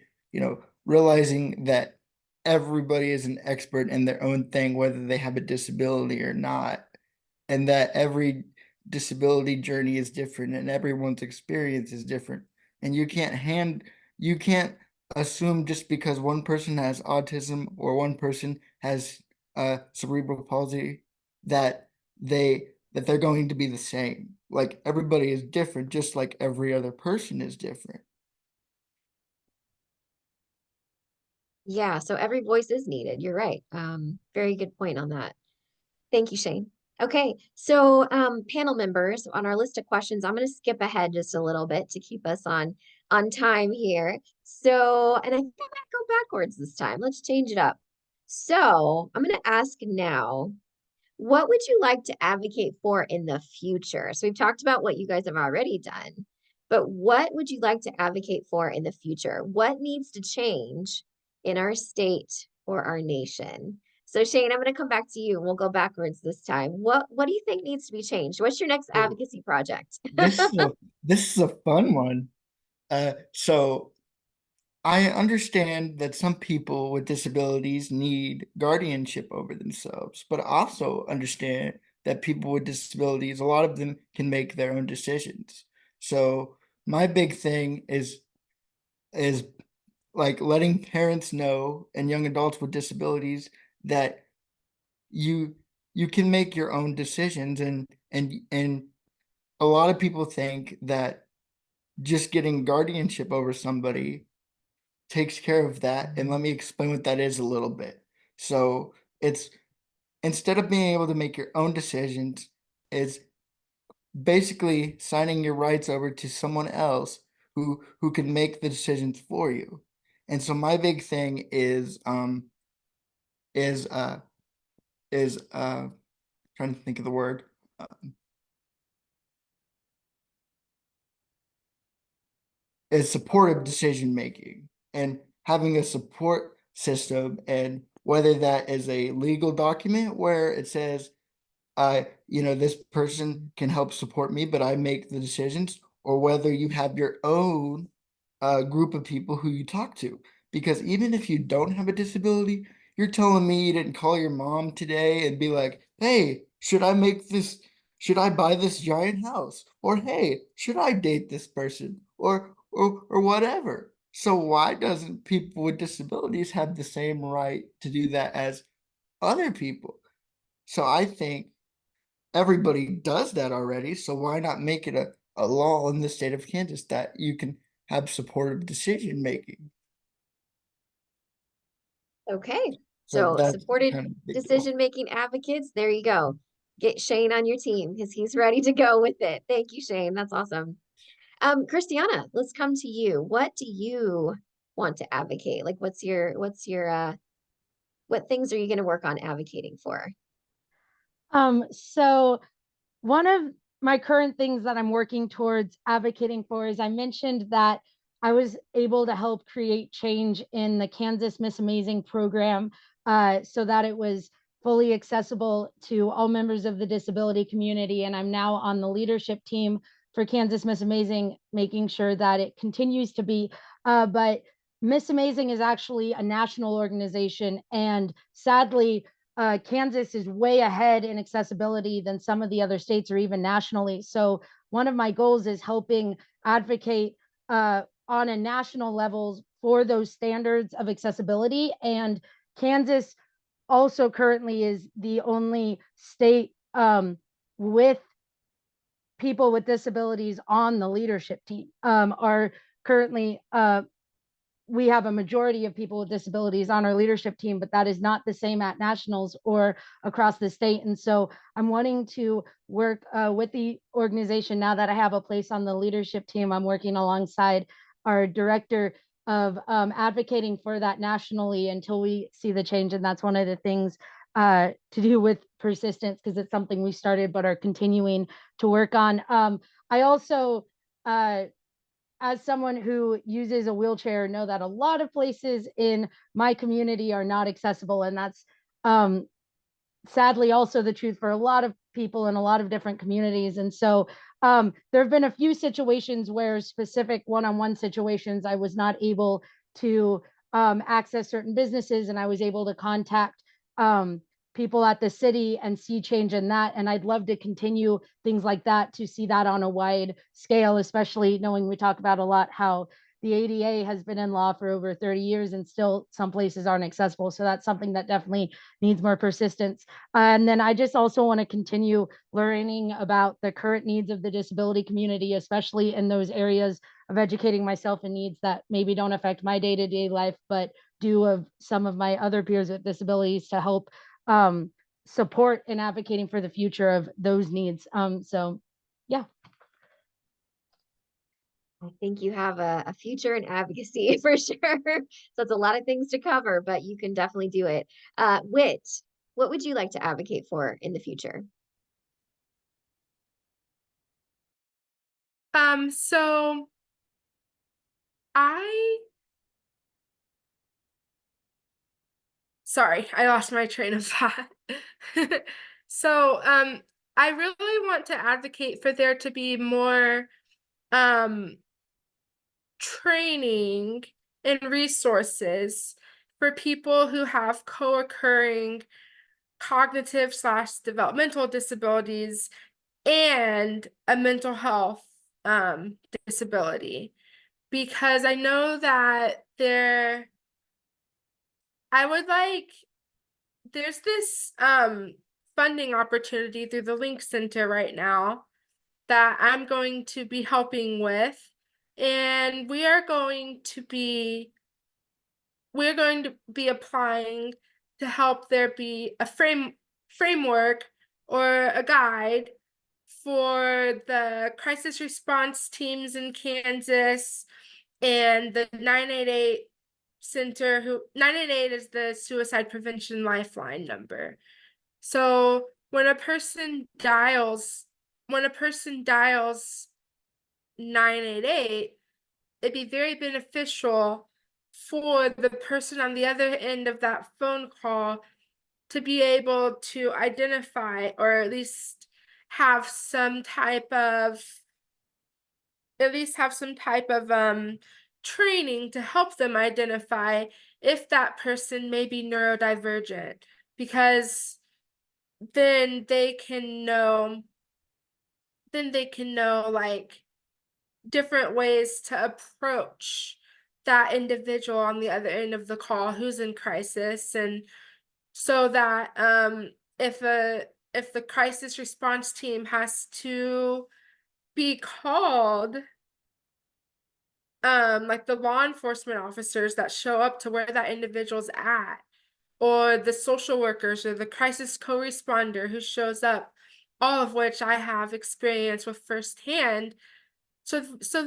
realizing that everybody is an expert in their own thing, whether they have a disability or not, and that every disability journey is different and everyone's experience is different. And you can't assume just because one person has autism or one person has cerebral palsy that they're going to be the same. Like, everybody is different, just like every other person is different. Yeah, so every voice is needed. You're right. Very good point on that. Thank you, Shane. Okay, so panel members, on our list of questions, I'm going to skip ahead just a little bit to keep us on time here. So, and I think I might go backwards this time. Let's change it up. So, I'm going to ask now, what would you like to advocate for in the future? So, we've talked about what you guys have already done, but what would you like to advocate for in the future? What needs to change in our state or our nation? So Shane, I'm going to come back to you and we'll go backwards this time. What do you think needs to be changed? What's your next advocacy project? This is a fun one. So I understand that some people with disabilities need guardianship over themselves, but I also understand that people with disabilities, a lot of them can make their own decisions. So my big thing is like letting parents know and young adults with disabilities that you you can make your own decisions, and a lot of people think that just getting guardianship over somebody takes care of that. And let me explain what that is a little bit. So it's, instead of being able to make your own decisions, it's basically signing your rights over to someone else who can make the decisions for you. And so my big thing is is trying to think of the word. Is supportive decision making and having a support system, and whether that is a legal document where it says this person can help support me, but I make the decisions, or whether you have your own group of people who you talk to. Because even if you don't have a disability, you're telling me you didn't call your mom today and be like, hey, should I buy this giant house? Or hey, should I date this person? Or whatever. So why doesn't people with disabilities have the same right to do that as other people? So I think everybody does that already. So why not make it a law in the state of Kansas that you can have supportive decision making? Okay, So so that's supported kind of the deal. decision-making advocates, there you go. Get Shane on your team because he's ready to go with it. Thank you, Shane. That's awesome. Kirstianna, let's come to you. What do you want to advocate? Like what things are you going to work on advocating for? So one of my current things that I'm working towards advocating for is I mentioned that I was able to help create change in the Kansas Miss Amazing program so that it was fully accessible to all members of the disability community. And I'm now on the leadership team for Kansas Miss Amazing, making sure that it continues to be. But Miss Amazing is actually a national organization. And sadly, Kansas is way ahead in accessibility than some of the other states or even nationally. So one of my goals is helping advocate on a national level for those standards of accessibility. And Kansas also currently is the only state with people with disabilities on the leadership team. Are currently we have a majority of people with disabilities on our leadership team, but that is not the same at nationals or across the state. And so I'm wanting to work with the organization now that I have a place on the leadership team. I'm working alongside our director of advocating for that nationally until we see the change. And that's one of the things to do with persistence, because it's something we started but are continuing to work on. I also as someone who uses a wheelchair, know that a lot of places in my community are not accessible. And that's sadly also the truth for a lot of people in a lot of different communities. And so there have been a few situations where specific one-on-one situations, I was not able to access certain businesses, and I was able to contact people at the city and see change in that. And I'd love to continue things like that, to see that on a wide scale, especially knowing we talk about a lot how the ADA has been in law for over 30 years and still some places aren't accessible. So that's something that definitely needs more persistence. And then I just also want to continue learning about the current needs of the disability community, especially in those areas of educating myself in needs that maybe don't affect my day-to-day life, but do of some of my other peers with disabilities, to help support and advocating for the future of those needs. So yeah. I think you have a future in advocacy for sure. So it's a lot of things to cover, but you can definitely do it. Whit, what would you like to advocate for in the future? So sorry, I lost my train of thought. So, I really want to advocate for there to be more training and resources for people who have co-occurring cognitive/developmental disabilities and a mental health disability, because I know that there's this funding opportunity through the Link Center right now that I'm going to be helping with, and we're going to be applying to help there be a framework or a guide for the crisis response teams in Kansas and the 988 center. 988 is the suicide prevention lifeline number. So when a person dials 988, it'd be very beneficial for the person on the other end of that phone call to be able to identify, or at least have some type of training to help them identify if that person may be neurodivergent, because then they can know like different ways to approach that individual on the other end of the call who's in crisis, and so that if the crisis response team has to be called, like the law enforcement officers that show up to where that individual's at, or the social workers or the crisis co-responder who shows up, all of which I have experience with firsthand, so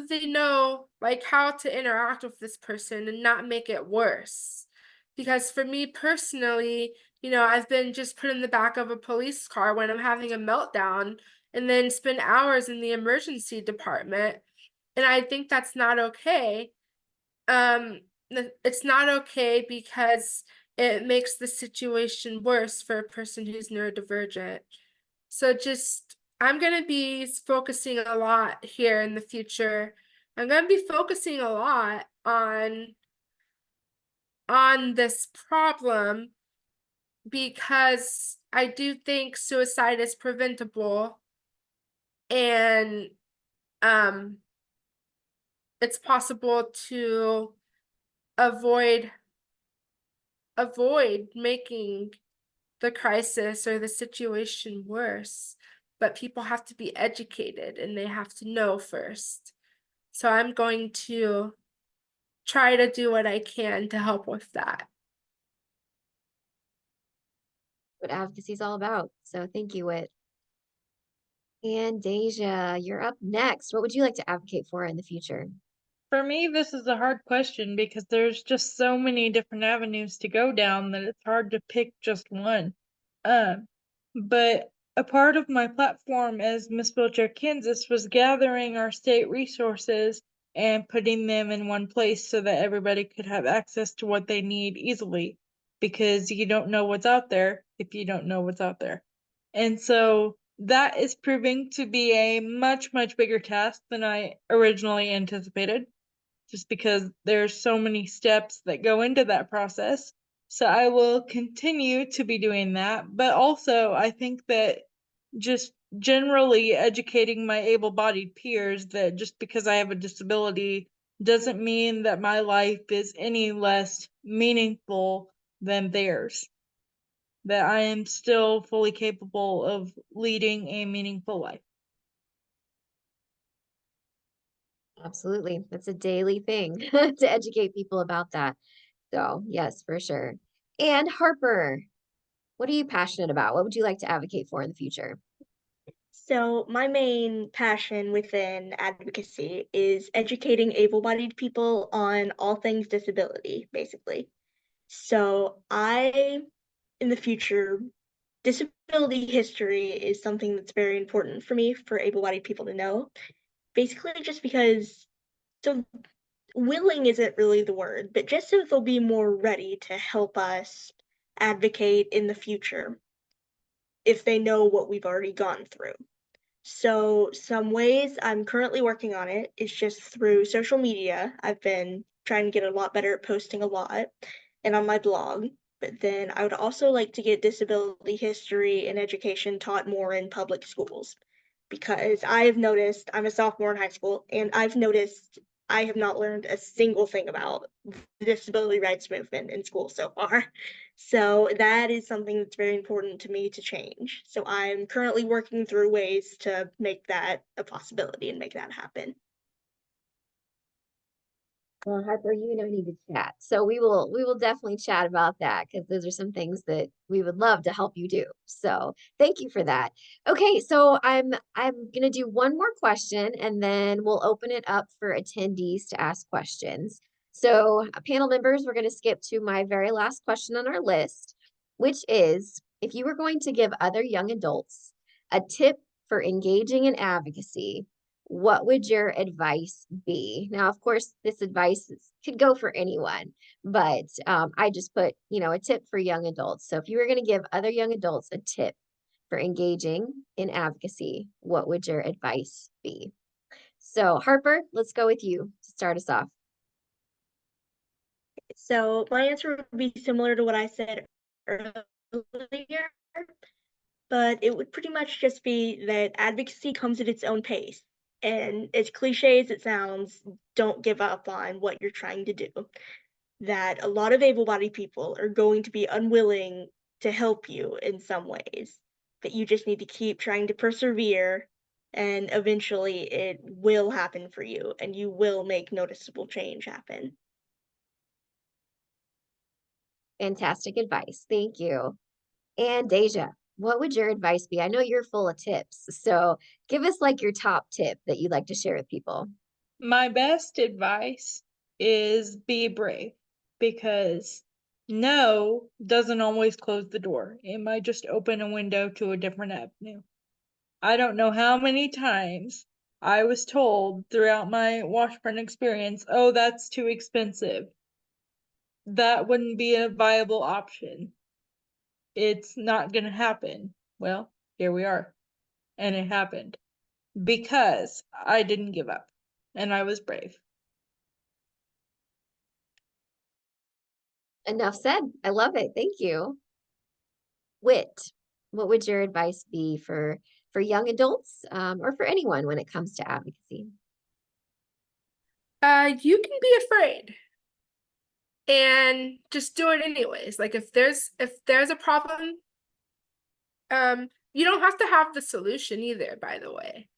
they know like how to interact with this person and not make it worse. Because for me personally, I've been just put in the back of a police car when I'm having a meltdown and then spend hours in the emergency department, and I think that's not okay. It's not okay because it makes the situation worse for a person who's neurodivergent. So I'm going to be focusing a lot here in the future. I'm going to be focusing a lot on this problem, because I do think suicide is preventable, and it's possible to avoid making the crisis or the situation worse, but people have to be educated and they have to know first. So I'm going to try to do what I can to help with that. What advocacy is all about. So thank you, Whit. And Daija, you're up next. What would you like to advocate for in the future? For me, this is a hard question because there's just so many different avenues to go down that it's hard to pick just one. But a part of my platform as Miss Wheelchair Kansas was gathering our state resources and putting them in one place so that everybody could have access to what they need easily, because you don't know what's out there if you don't know what's out there. And so that is proving to be a much, much bigger task than I originally anticipated, just because there's so many steps that go into that process. So I will continue to be doing that. But also, I think that just generally educating my able-bodied peers that just because I have a disability doesn't mean that my life is any less meaningful than theirs. That I am still fully capable of leading a meaningful life. Absolutely. That's a daily thing to educate people about that. So yes, for sure. And Harper, what are you passionate about? What would you like to advocate for in the future? So my main passion within advocacy is educating able-bodied people on all things disability, basically. So in the future, disability history is something that's very important for me for able-bodied people to know. Basically, just because, so willing isn't really the word, but just so they'll be more ready to help us advocate in the future if they know what we've already gone through. So some ways I'm currently working on it is just through social media. I've been trying to get a lot better at posting a lot and on my blog. But then I would also like to get disability history and education taught more in public schools, because I have noticed, I'm a sophomore in high school, and I've noticed I have not learned a single thing about the disability rights movement in school so far. So that is something that's very important to me to change. So I'm currently working through ways to make that a possibility and make that happen. Well, Harper, you and I need to chat. So we will definitely chat about that, because those are some things that we would love to help you do. So thank you for that. Okay, so I'm gonna do one more question and then we'll open it up for attendees to ask questions. So panel members, we're gonna skip to my very last question on our list, which is, if you were going to give other young adults a tip for engaging in advocacy, what would your advice be? Now, of course, this advice could go for anyone, but I just put, a tip for young adults. So if you were going to give other young adults a tip for engaging in advocacy, what would your advice be? So Harper, let's go with you to start us off. So my answer would be similar to what I said earlier, but it would pretty much just be that advocacy comes at its own pace. And as cliche as it sounds, don't give up on what you're trying to do. That a lot of able-bodied people are going to be unwilling to help you in some ways, that you just need to keep trying to persevere, and eventually it will happen for you, and you will make noticeable change happen. Fantastic advice. Thank you. And Daija, what would your advice be? I know you're full of tips, so give us like your top tip that you'd like to share with people. My best advice is be brave, because no doesn't always close the door. It might just open a window to a different avenue. I don't know how many times I was told throughout my Washburn experience, oh, that's too expensive. That wouldn't be a viable option. It's not going to happen. Well, here we are. And it happened because I didn't give up and I was brave. Enough said. I love it. Thank you. Whit, what would your advice be for young adults or for anyone when it comes to advocacy? You can be afraid and just do it anyways. Like if there's a problem, you don't have to have the solution either, by the way.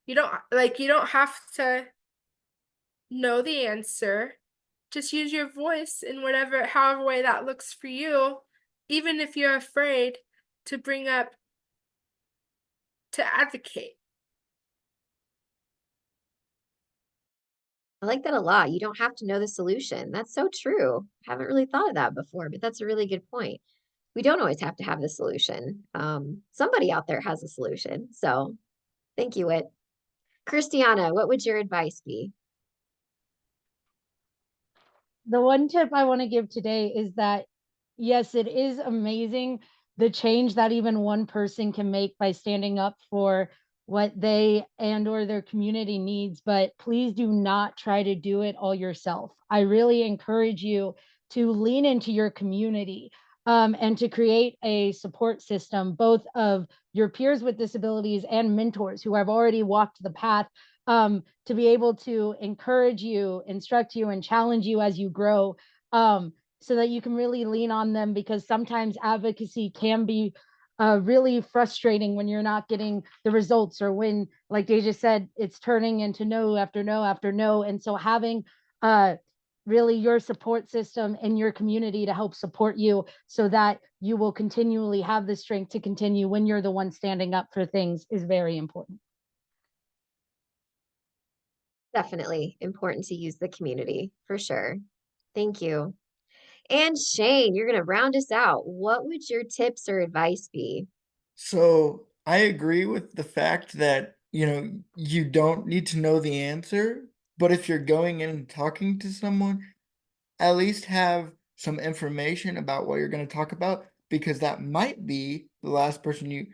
You don't have to know the answer. Just use your voice in however way that looks for you, even if you're afraid to bring up, to advocate. I like that a lot. You don't have to know the solution. That's so true. I haven't really thought of that before, but that's a really good point. We don't always have to have the solution. Somebody out there has a solution. So thank you, Whit. Kirstianna, what would your advice be? The one tip I want to give today is that, yes, it is amazing the change that even one person can make by standing up for what they and or their community needs, but please do not try to do it all yourself. I really encourage you to lean into your community and to create a support system, both of your peers with disabilities and mentors who have already walked the path, to be able to encourage you, instruct you, and challenge you as you grow, so that you can really lean on them, because sometimes advocacy can be really frustrating when you're not getting the results, or when, like Daija said, it's turning into no after no after no. And so having really your support system in your community to help support you so that you will continually have the strength to continue when you're the one standing up for things is very important. Definitely important to use the community for sure. Thank you. And Shane, you're going to round us out. What would your tips or advice be? So I agree with the fact that, you don't need to know the answer, but if you're going in and talking to someone, at least have some information about what you're going to talk about, because that might be the last person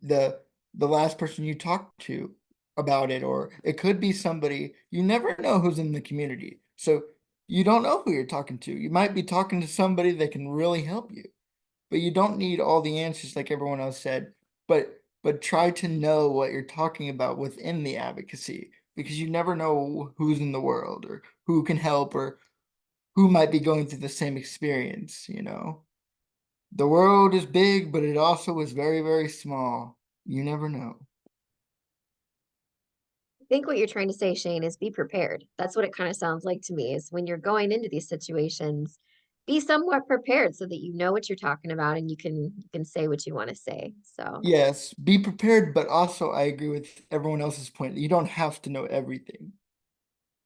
the last person you talk to about it, or it could be somebody you never know who's in the community. So you don't know who you're talking to. You might be talking to somebody that can really help you, but you don't need all the answers like everyone else said. But try to know what you're talking about within the advocacy, because you never know who's in the world or who can help or who might be going through the same experience. The world is big, but it also is very, very small. You never know. I think what you're trying to say, Shane, is be prepared. That's what it kind of sounds like to me, is when you're going into these situations, be somewhat prepared so that you know what you're talking about and you can say what you want to say. So Yes, be prepared, but also I agree with everyone else's point. You don't have to know everything,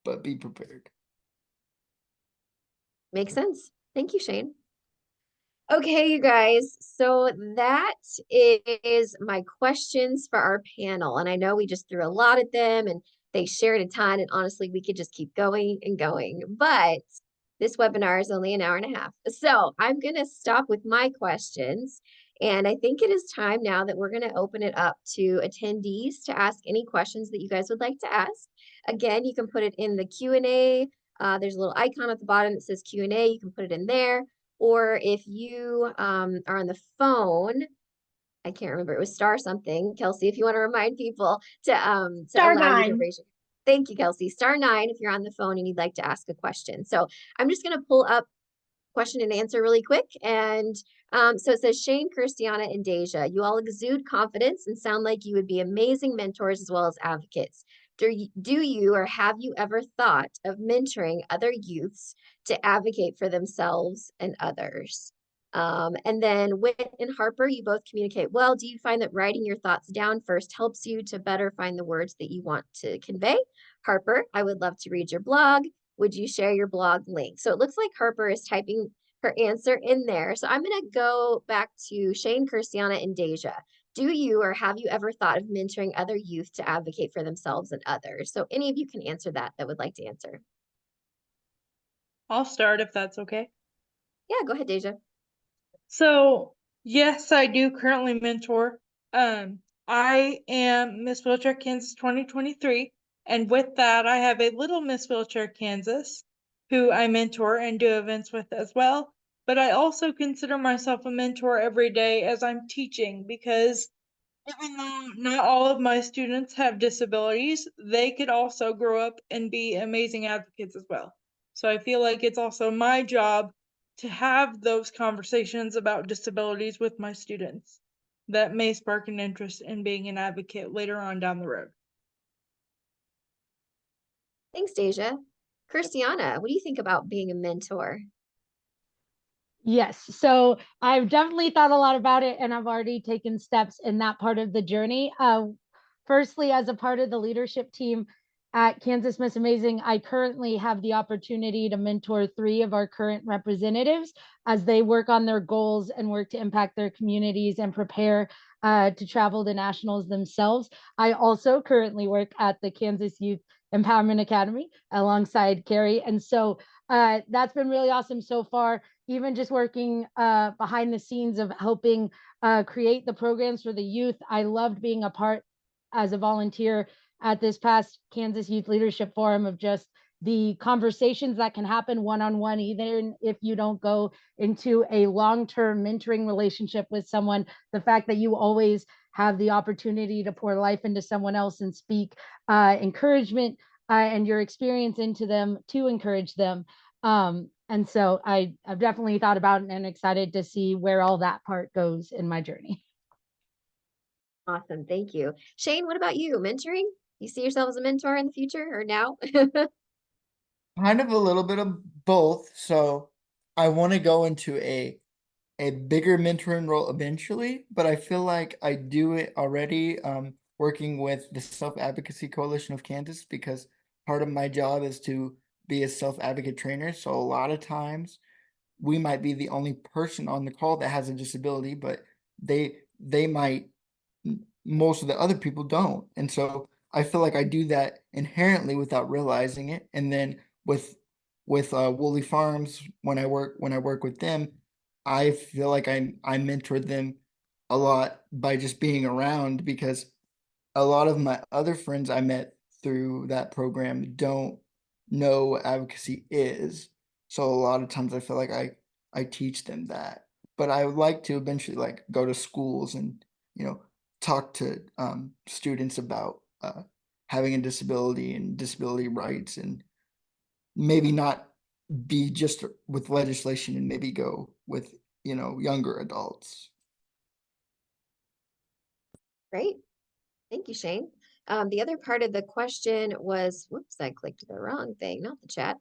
but be prepared. makes sense. Thank you, Shane. Okay, you guys, so that is my questions for our panel. And I know we just threw a lot at them and they shared a ton. And honestly, we could just keep going and going. But this webinar is only an hour and a half. So I'm going to stop with my questions. And I think it is time now that we're going to open it up to attendees to ask any questions that you guys would like to ask. Again, you can put it in the Q&A. There's a little icon at the bottom that says Q&A. You can put it in there. Or if you are on the phone, I can't remember, it was star something. Kelsey, if you want to remind people to Star allow you to 9. raise your. Thank you, Kelsey. Star 9 if you're on the phone and you'd like to ask a question. So I'm just going to pull up question and answer really quick. And so it says, Shane, Kirstianna, and Daija, you all exude confidence and sound like you would be amazing mentors as well as advocates. Do you or have you ever thought of mentoring other youths to advocate for themselves and others? And then Whit and Harper, you both communicate well. Do you find that writing your thoughts down first helps you to better find the words that you want to convey? Harper, I would love to read your blog. Would you share your blog link? So it looks like Harper is typing her answer in there. So I'm going to go back to Shane, Kirstianna, and Daija. Do you or have you ever thought of mentoring other youth to advocate for themselves and others? So any of you can answer that would like to answer. I'll start if that's okay. Yeah, go ahead, Daija. So yes, I do currently mentor. I am Miss Wheelchair Kansas 2023, and with that, I have a little Miss Wheelchair Kansas who I mentor and do events with as well. But I also consider myself a mentor every day as I'm teaching, because even though not all of my students have disabilities, they could also grow up and be amazing advocates as well. So I feel like it's also my job to have those conversations about disabilities with my students that may spark an interest in being an advocate later on down the road. Thanks, Daija. Kirstianna, what do you think about being a mentor? Yes, so I've definitely thought a lot about it, and I've already taken steps in that part of the journey. Firstly, as a part of the leadership team at Kansas Miss Amazing, I currently have the opportunity to mentor 3 of our current representatives as they work on their goals and work to impact their communities and prepare to travel to nationals themselves. I also currently work at the Kansas Youth Empowerment Academy alongside Carrie, and so that's been really awesome so far. Even just working behind the scenes of helping create the programs for the youth. I loved being a part as a volunteer at this past Kansas Youth Leadership Forum of just the conversations that can happen one-on-one, even if you don't go into a long-term mentoring relationship with someone. The fact that you always have the opportunity to pour life into someone else and speak encouragement and your experience into them to encourage them. And so I've definitely thought about it and excited to see where all that part goes in my journey. Awesome, thank you. Shane, what about you? Mentoring? You see yourself as a mentor in the future or now? Kind of a little bit of both. So I want to go into a bigger mentoring role eventually, but I feel like I do it already working with the Self-Advocacy Coalition of Kansas, because part of my job is to be a self-advocate trainer. So a lot of times we might be the only person on the call that has a disability, but they might, most of the other people don't. And so I feel like I do that inherently without realizing it. And then with Woolly Farms, when I work with them, I feel like I mentored them a lot by just being around, because a lot of my other friends I met through that program don't know what advocacy is. So a lot of times I feel like I teach them that. But I would like to eventually like go to schools and, talk to students about having a disability and disability rights, and maybe not be just with legislation, and maybe go with, younger adults. Great. Thank you, Shane. The other part of the question was, whoops, I clicked the wrong thing, not the chat,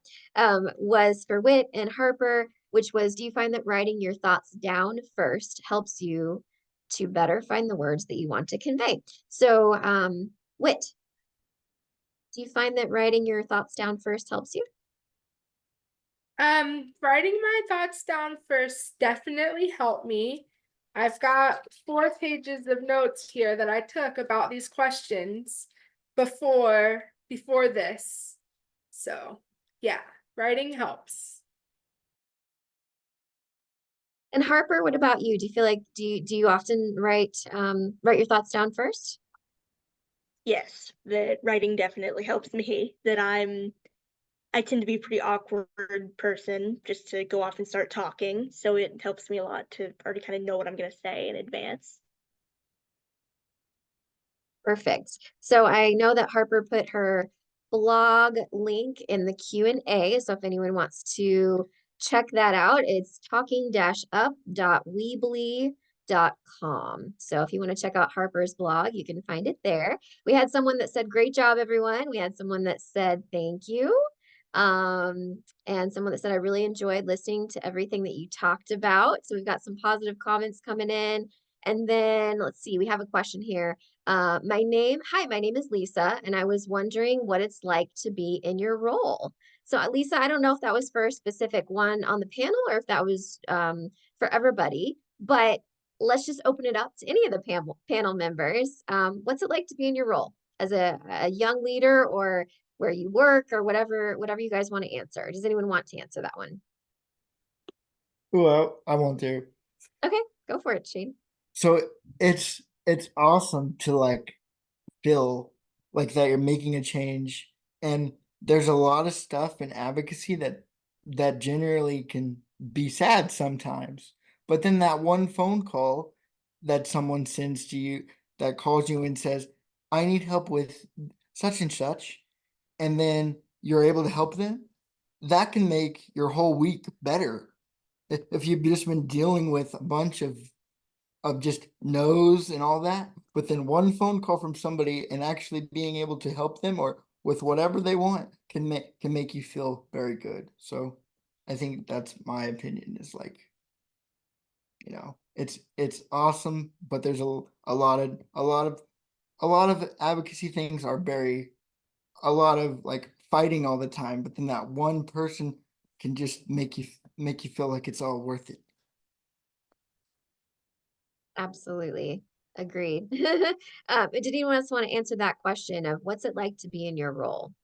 was for Whit and Harper, which was, do you find that writing your thoughts down first helps you to better find the words that you want to convey? So, Whit, do you find that writing your thoughts down first helps you? Writing my thoughts down first definitely helped me. I've got 4 pages of notes here that I took about these questions before this. So, yeah, writing helps. And Harper, what about you? Do you feel like do you often write your thoughts down first? Yes, that writing definitely helps me. That I tend to be a pretty awkward person just to go off and start talking. So it helps me a lot to already kind of know what I'm going to say in advance. Perfect. So I know that Harper put her blog link in the Q&A. So if anyone wants to check that out, it's talking-up.weebly.com. So if you want to check out Harper's blog, you can find it there. We had someone that said, great job, everyone. We had someone that said, thank you. And someone that said, I really enjoyed listening to everything that you talked about. So we've got some positive comments coming in. And then let's see, we have a question here. My name is Lisa, and I was wondering what it's like to be in your role. So Lisa, I don't know if that was for a specific one on the panel or if that was for everybody, but let's just open it up to any of the panel members. What's it like to be in your role as a young leader or where you work or whatever you guys want to answer? Does anyone want to answer that one? Well, I want to. Okay, go for it, Shane. So it's awesome to like feel like that you're making a change, and there's a lot of stuff in advocacy that generally can be sad sometimes. But then that one phone call that someone sends to you that calls you and says, I need help with such and such, and then you're able to help them, that can make your whole week better. If you've just been dealing with a bunch of just no's and all that, but then one phone call from somebody and actually being able to help them or with whatever they want can make you feel very good. So I think that's my opinion, is like, it's awesome, but there's a lot of advocacy things are a lot of like fighting all the time, but then that one person can just make you feel like it's all worth it. Absolutely. Agreed. Did anyone else want to answer that question of what's it like to be in your role?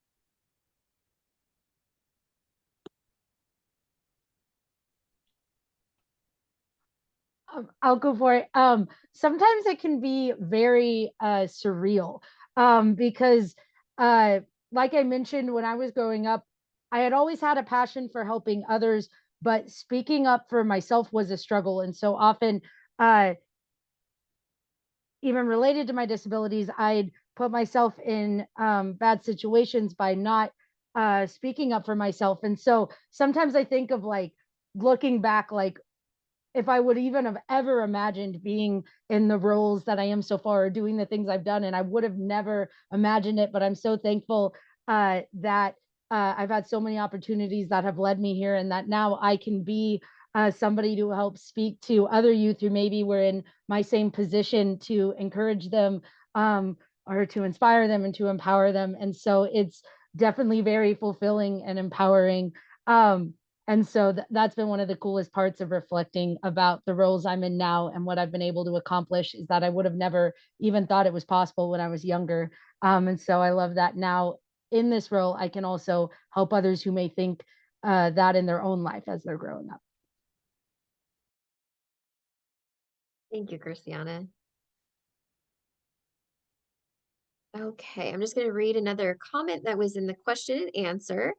I'll go for it. Sometimes it can be very surreal because, like I mentioned, when I was growing up, I had always had a passion for helping others, but speaking up for myself was a struggle. And so often, even related to my disabilities, I'd put myself in bad situations by not speaking up for myself. And so sometimes I think of like looking back, like if I would even have ever imagined being in the roles that I am so far or doing the things I've done. And I would have never imagined it, but I'm so thankful that I've had so many opportunities that have led me here, and that now I can be somebody to help speak to other youth who maybe were in my same position, to encourage them or to inspire them and to empower them. And so it's definitely very fulfilling and empowering. And so that's been one of the coolest parts of reflecting about the roles I'm in now and what I've been able to accomplish, is that I would have never even thought it was possible when I was younger. And so I love that now in this role, I can also help others who may think that in their own life as they're growing up. Thank you, Kirstianna. Okay, I'm just going to read another comment that was in the question and answer.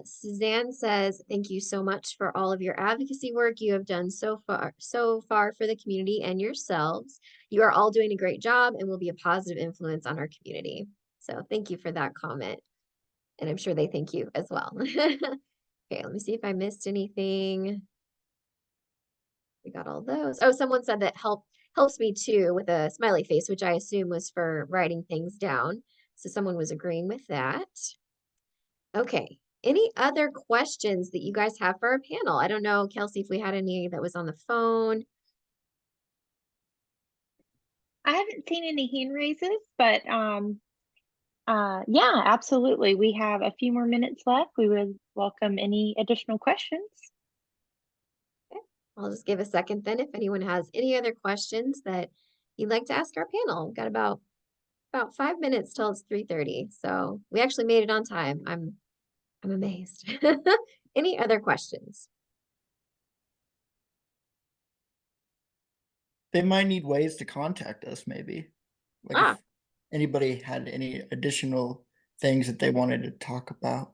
Suzanne says, thank you so much for all of your advocacy work you have done so far for the community and yourselves. You are all doing a great job and will be a positive influence on our community. So thank you for that comment. And I'm sure they thank you as well. Okay, let me see if I missed anything. We got all those. Oh, someone said that helps me too, with a smiley face, which I assume was for writing things down. So someone was agreeing with that. Okay. Any other questions that you guys have for our panel? I don't know, Kelsey, if we had any that was on the phone. I haven't seen any hand raises, but Yeah, absolutely. We have a few more minutes left. We would welcome any additional questions. I'll just give a second then if anyone has any other questions that you'd like to ask our panel. We've got about 5 minutes till it's 3:30. So we actually made it on time. I'm amazed. Any other questions? They might need ways to contact us, maybe. Like Ah, if anybody had any additional things that they wanted to talk about.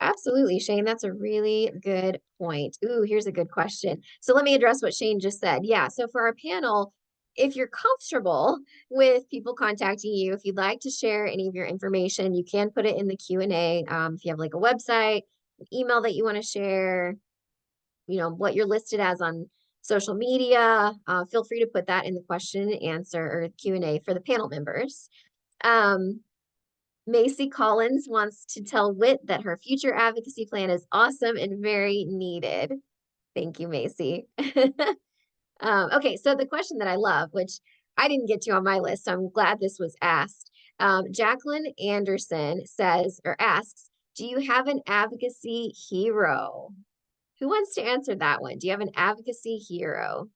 absolutely, Shane. That's a really good point. Ooh, here's a good question. So let me address what Shane just said. Yeah, so for our panel, if you're comfortable with people contacting you, if you'd like to share any of your information, you can put it in the Q&A. If you have like a website, an email that you want to share, what you're listed as on social media, feel free to put that in the question and answer or Q&A for the panel members. Macy Collins wants to tell Whit that her future advocacy plan is awesome and very needed. Thank you, Macy. Okay, so the question that I love, which I didn't get to on my list, so I'm glad this was asked. Jacqueline Anderson says or asks, do you have an advocacy hero? Who wants to answer that one? Do you have an advocacy hero?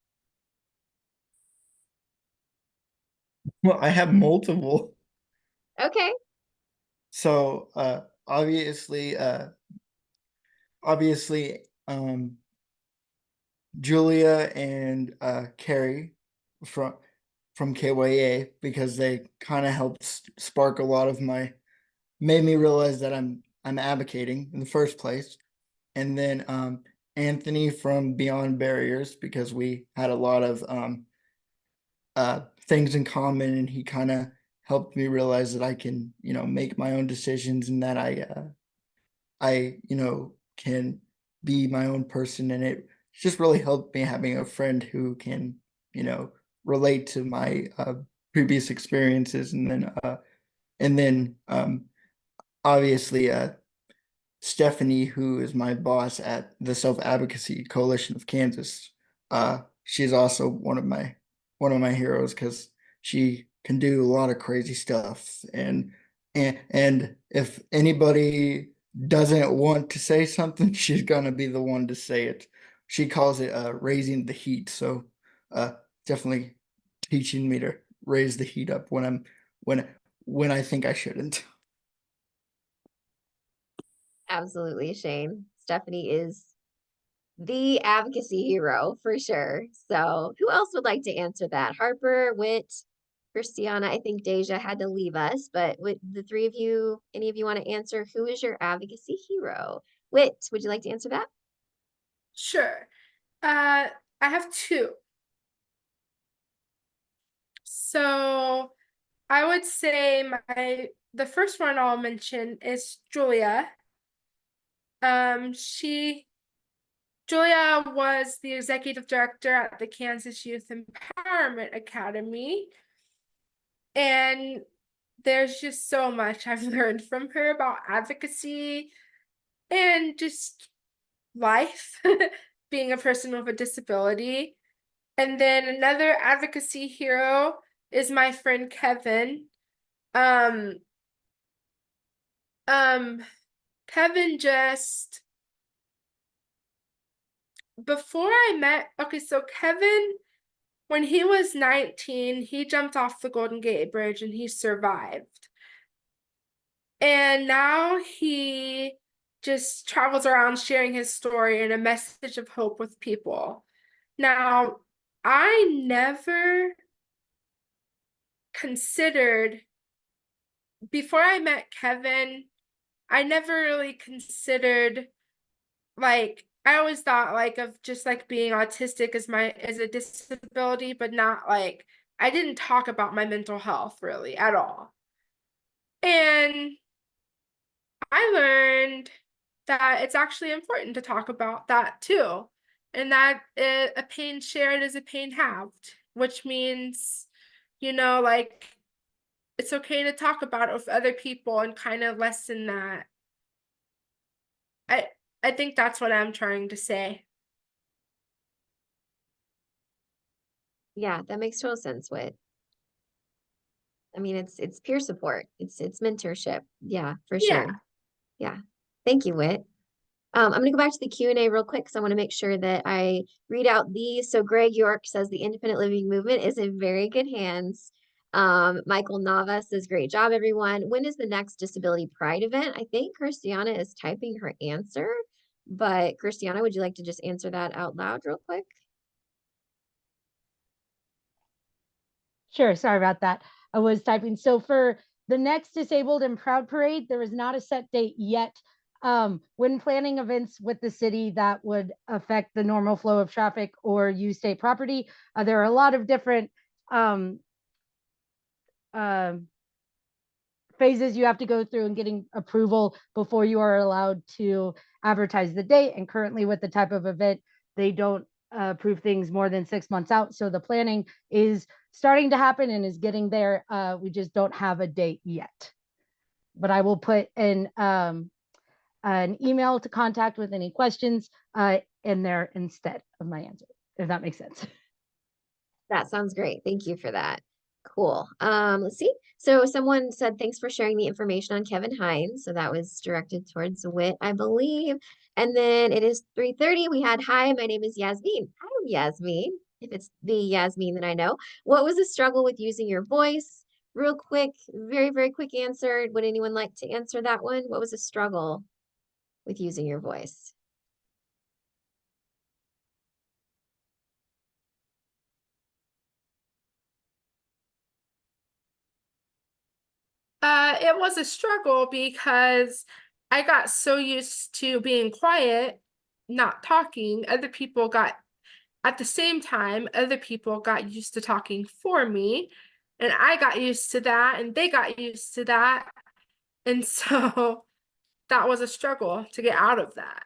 Well, I have multiple. Okay. So obviously Julia and Carrie from KYA, because they kind of helped spark a lot of made me realize that I'm advocating in the first place. And then Anthony from Beyond Barriers, because we had a lot of things in common, and he kind of helped me realize that I can, make my own decisions, and that I can be my own person. And it just really helped me having a friend who can, relate to my previous experiences. And then obviously Stephanie, who is my boss at the Self Advocacy Coalition of Kansas. She's also one of my heroes, because she can do a lot of crazy stuff. And if anybody doesn't want to say something, she's gonna be the one to say it. She calls it raising the heat. So definitely teaching me to raise the heat up when I think I shouldn't. Absolutely, Shane. Stephanie is the advocacy hero for sure. So who else would like to answer that? Harper, Whit, Kirstianna. I think Daija had to leave us, but with the three of you, any of you want to answer who is your advocacy hero? Whit, would you like to answer that? Sure. I have two. So I would say the first one I'll mention is Julia. Julia was the executive director at the Kansas Youth Empowerment Academy. And there's just so much I've learned from her about advocacy and just life, being a person with a disability. And then another advocacy hero is my friend Kevin. Kevin just, before I met, okay, so Kevin, when he was 19, he jumped off the Golden Gate Bridge and he survived. And now he just travels around sharing his story and a message of hope with people. Now, I never considered, before I met Kevin, I never really considered, like, I always thought like of just like being autistic as a disability, but not like, I didn't talk about my mental health really at all. And I learned that it's actually important to talk about that too. And that a pain shared is a pain halved, which means, like, it's okay to talk about it with other people and kind of lessen that. I think that's what I'm trying to say. Yeah, that makes total sense, Whit. I mean, it's peer support. It's mentorship. Yeah, for Yeah. sure. Yeah. Thank you, Whit. I'm going to go back to the Q&A real quick because I want to make sure that I read out these. So Greg York says the independent living movement is in very good hands. Michael Nava says, great job, everyone. When is the next Disability Pride event? I think Kirstianna is typing her answer, but Kirstianna, would you like to just answer that out loud real quick? Sure, sorry about that. I was typing. So for the next Disabled and Proud Parade, there is not a set date yet. When planning events with the city that would affect the normal flow of traffic or use state property, there are a lot of different phases you have to go through in getting approval before you are allowed to advertise the date. And currently with the type of event, they don't approve things more than 6 months out. So the planning is starting to happen and is getting there. We just don't have a date yet. But I will put in an email to contact with any questions in there instead of my answer, if that makes sense. That sounds great. Thank you for that. Cool. Let's see. So someone said, thanks for sharing the information on Kevin Hines. So that was directed towards Whit, I believe. And then it is 3:30. We had, hi, my name is Yasmin. Hi, Yasmin. If it's the Yasmin that I know. What was the struggle with using your voice? Real quick, very, very quick answer. Would anyone like to answer that one? What was the struggle with using your voice? It was a struggle because I got so used to being quiet, not talking. At the same time, other people got used to talking for me, and I got used to that, and they got used to that. And so that was a struggle to get out of that.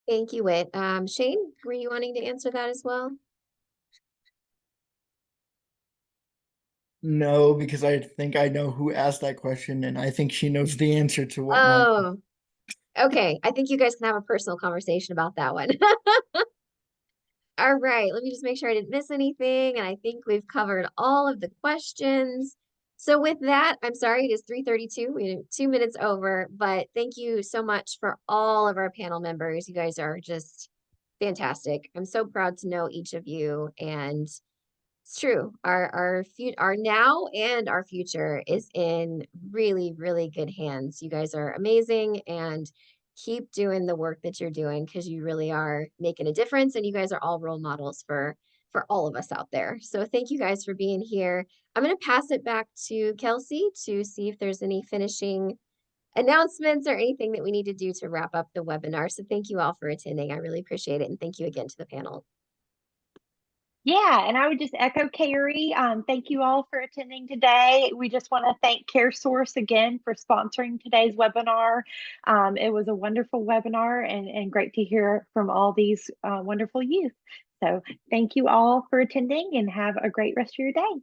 Thank you, Whit. Shane, were you wanting to answer that as well? No, because I think I know who asked that question, and I think she knows the answer to what mine. Oh, okay. I think you guys can have a personal conversation about that one. All right, let me just make sure I didn't miss anything. And I think we've covered all of the questions. So with that, I'm sorry, it is 3:32. We're 2 minutes over, but thank you so much for all of our panel members. You guys are just fantastic. I'm so proud to know each of you, and it's true. Our now and our future is in really, really good hands. You guys are amazing, and keep doing the work that you're doing because you really are making a difference, and you guys are all role models for all of us out there. So thank you guys for being here. I'm going to pass it back to Kelsey to see if there's any finishing announcements or anything that we need to do to wrap up the webinar. So thank you all for attending. I really appreciate it. And thank you again to the panel. Yeah, and I would just echo Carrie. Thank you all for attending today. We just want to thank CareSource again for sponsoring today's webinar. It was a wonderful webinar and great to hear from all these wonderful youth. So thank you all for attending and have a great rest of your day.